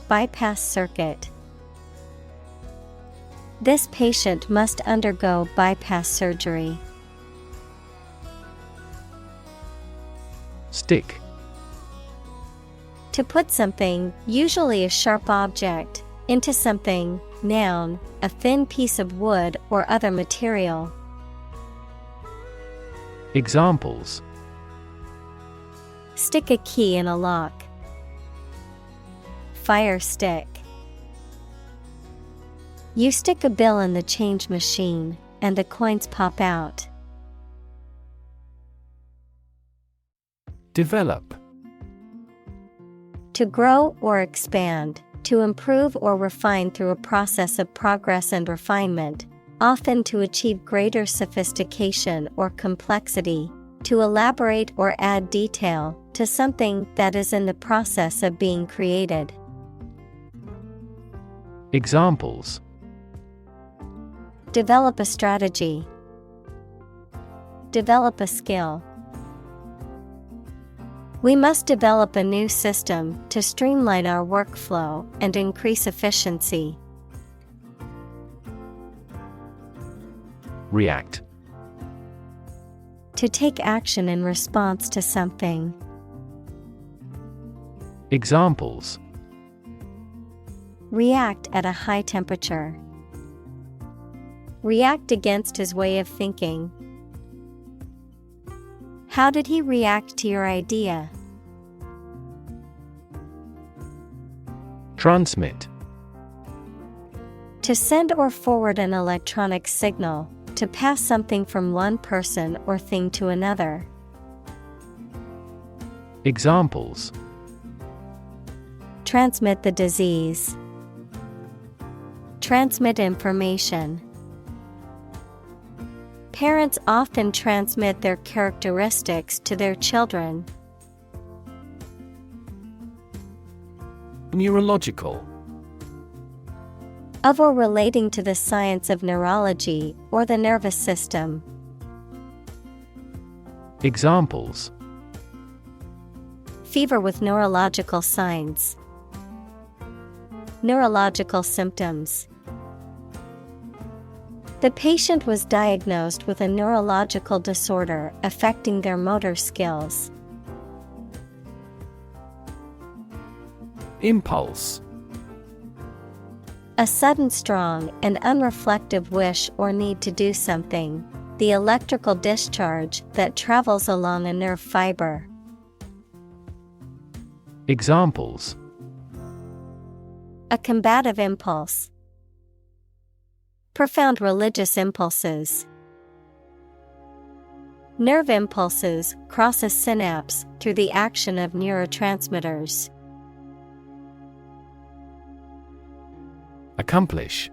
Bypass circuit. This patient must undergo bypass surgery. Stick. To put something, usually a sharp object, into something, noun, a thin piece of wood or other material. Examples: Stick a key in a lock. Fire stick. You stick a bill in the change machine, and the coins pop out. Develop. To grow or expand, to improve or refine through a process of progress and refinement, often to achieve greater sophistication or complexity, to elaborate or add detail to something that is in the process of being created. Examples: develop a strategy, develop a skill. We must develop a new system to streamline our workflow and increase efficiency. React. To take action in response to something. Examples: react at a high temperature. React against his way of thinking. How did he react to your idea? Transmit. To send or forward an electronic signal, to pass something from one person or thing to another. Examples: transmit the disease. Transmit information. Parents often transmit their characteristics to their children. Neurological. Of or relating to the science of neurology or the nervous system. Examples: fever with neurological signs. Neurological symptoms. The patient was diagnosed with a neurological disorder affecting their motor skills. Impulse. A sudden, strong, and unreflective wish or need to do something. The electrical discharge that travels along a nerve fiber. Examples: a combative impulse. Profound religious impulses. Nerve impulses cross a synapse through the action of neurotransmitters. Accomplish.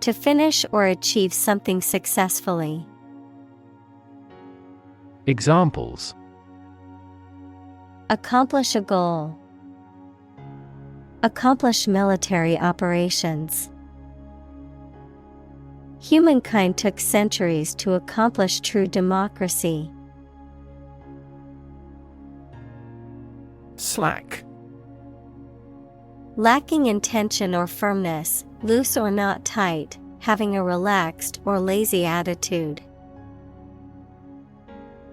To finish or achieve something successfully. Examples: accomplish a goal. Accomplish military operations. Humankind took centuries to accomplish true democracy. Slack. Lacking intention or firmness, loose or not tight, having a relaxed or lazy attitude.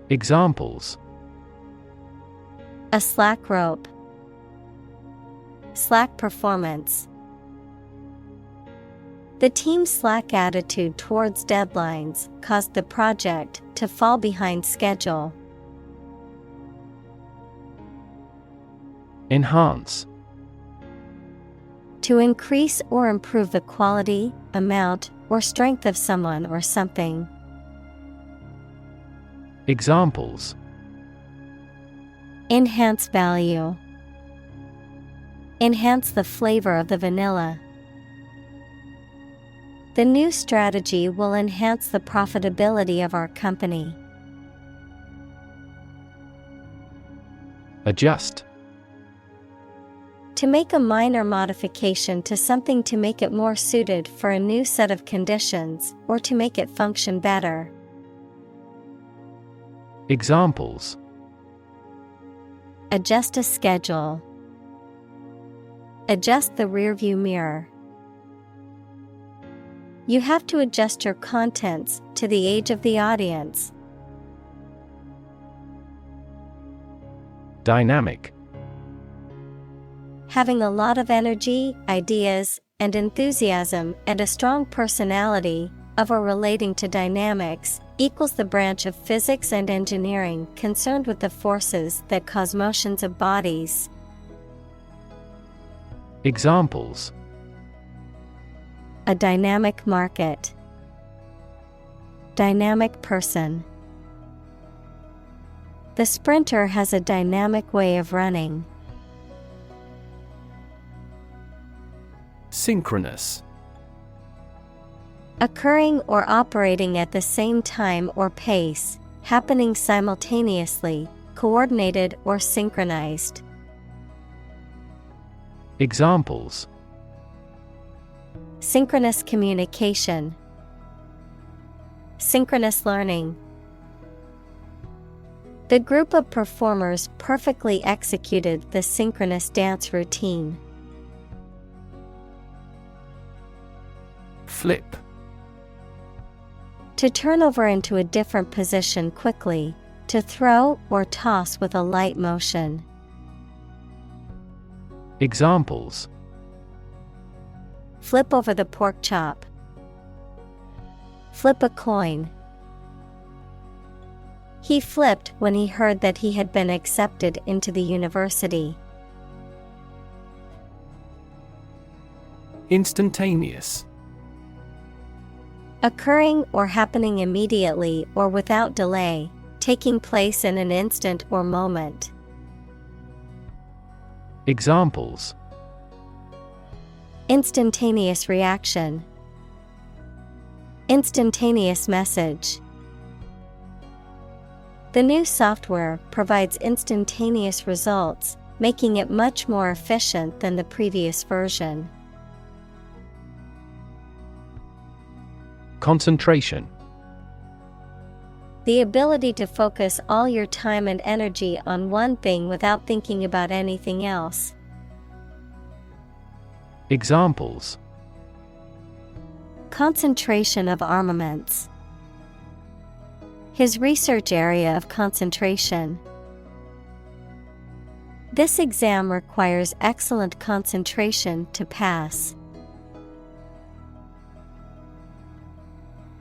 Examples: a slack rope. Slack performance. The team's slack attitude towards deadlines caused the project to fall behind schedule. Enhance. To increase or improve the quality, amount, or strength of someone or something. Examples: enhance value. Enhance the flavor of the vanilla. The new strategy will enhance the profitability of our company. Adjust. To make a minor modification to something to make it more suited for a new set of conditions or to make it function better. Examples: adjust a schedule. Adjust the rearview mirror. You have to adjust your contents to the age of the audience. Dynamic. Having a lot of energy, ideas, and enthusiasm and a strong personality, of or relating to dynamics, equals the branch of physics and engineering concerned with the forces that cause motions of bodies. Examples: a dynamic market. Dynamic person. The sprinter has a dynamic way of running. Synchronous. Occurring or operating at the same time or pace, happening simultaneously, coordinated or synchronized. Examples: Synchronous communication. Synchronous learning. The group of performers perfectly executed the synchronous dance routine. Flip. To turn over into a different position quickly, to throw or toss with a light motion. Examples: Flip over the pork chop. Flip a coin. He flipped when he heard that he had been accepted into the university. Instantaneous. Occurring or happening immediately or without delay, taking place in an instant or moment. Examples: Instantaneous reaction. Instantaneous message. The new software provides instantaneous results, making it much more efficient than the previous version. Concentration. The ability to focus all your time and energy on one thing without thinking about anything else. Examples: Concentration of armaments. His research area of concentration. This exam requires excellent concentration to pass.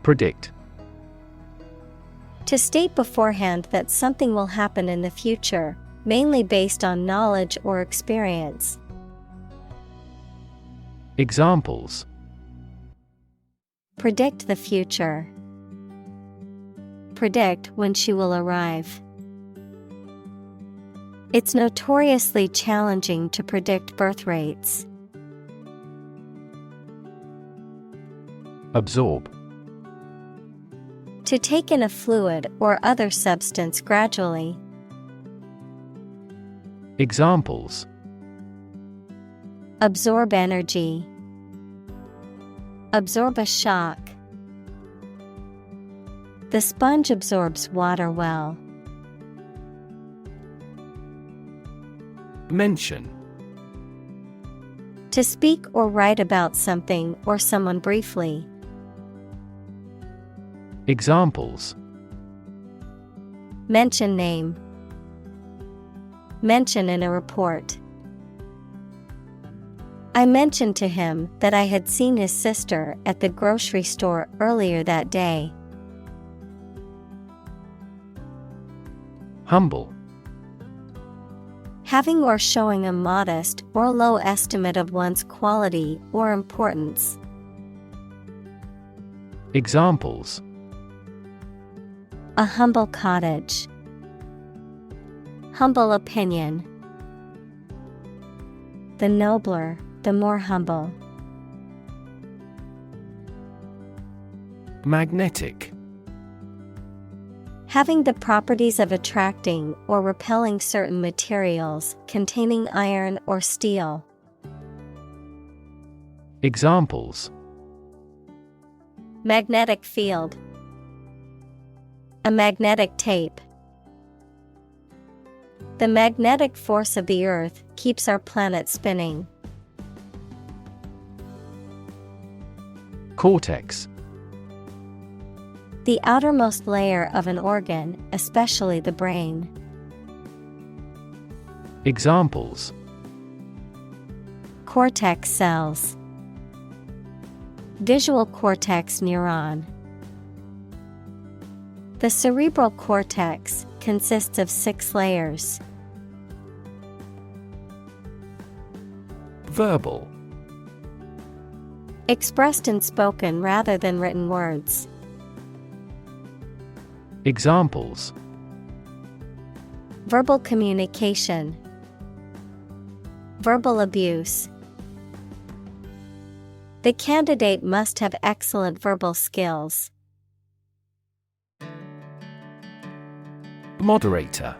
Predict. To state beforehand that something will happen in the future, mainly based on knowledge or experience. Examples: Predict the future. Predict when she will arrive. It's notoriously challenging to predict birth rates. Absorb. To take in a fluid or other substance gradually. Examples: Absorb energy. Absorb a shock. The sponge absorbs water well. Mention. To speak or write about something or someone briefly. Examples: Mention name. Mention in a report. I mentioned to him that I had seen his sister at the grocery store earlier that day. Humble. Having or showing a modest or low estimate of one's quality or importance. Examples: A humble cottage. Humble opinion. The nobler, the more humble. Magnetic. Having the properties of attracting or repelling certain materials containing iron or steel. Examples: Magnetic field. A magnetic tape. The magnetic force of the Earth keeps our planet spinning. Cortex. The outermost layer of an organ, especially the brain. Examples: Cortex cells. Visual cortex neuron. The cerebral cortex consists of 6 layers. Verbal. Expressed in spoken rather than written words. Examples: Verbal communication. Verbal abuse. The candidate must have excellent verbal skills. Moderator.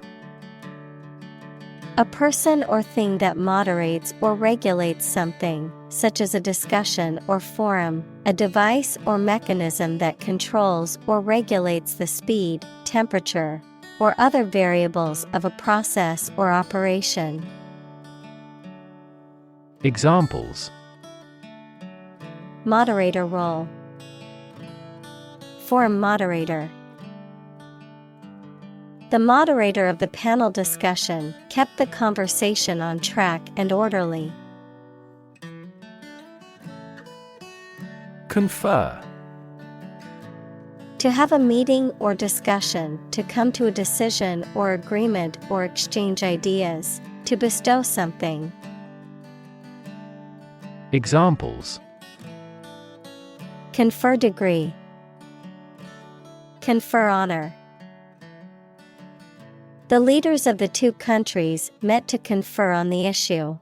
A person or thing that moderates or regulates something, such as a discussion or forum, a device or mechanism that controls or regulates the speed, temperature, or other variables of a process or operation. Examples: Moderator role. Forum moderator. The moderator of the panel discussion kept the conversation on track and orderly. Confer. To have a meeting or discussion, to come to a decision or agreement or exchange ideas, to bestow something. Examples: Confer degree. Confer honor. The leaders of the two countries met to confer on the issue.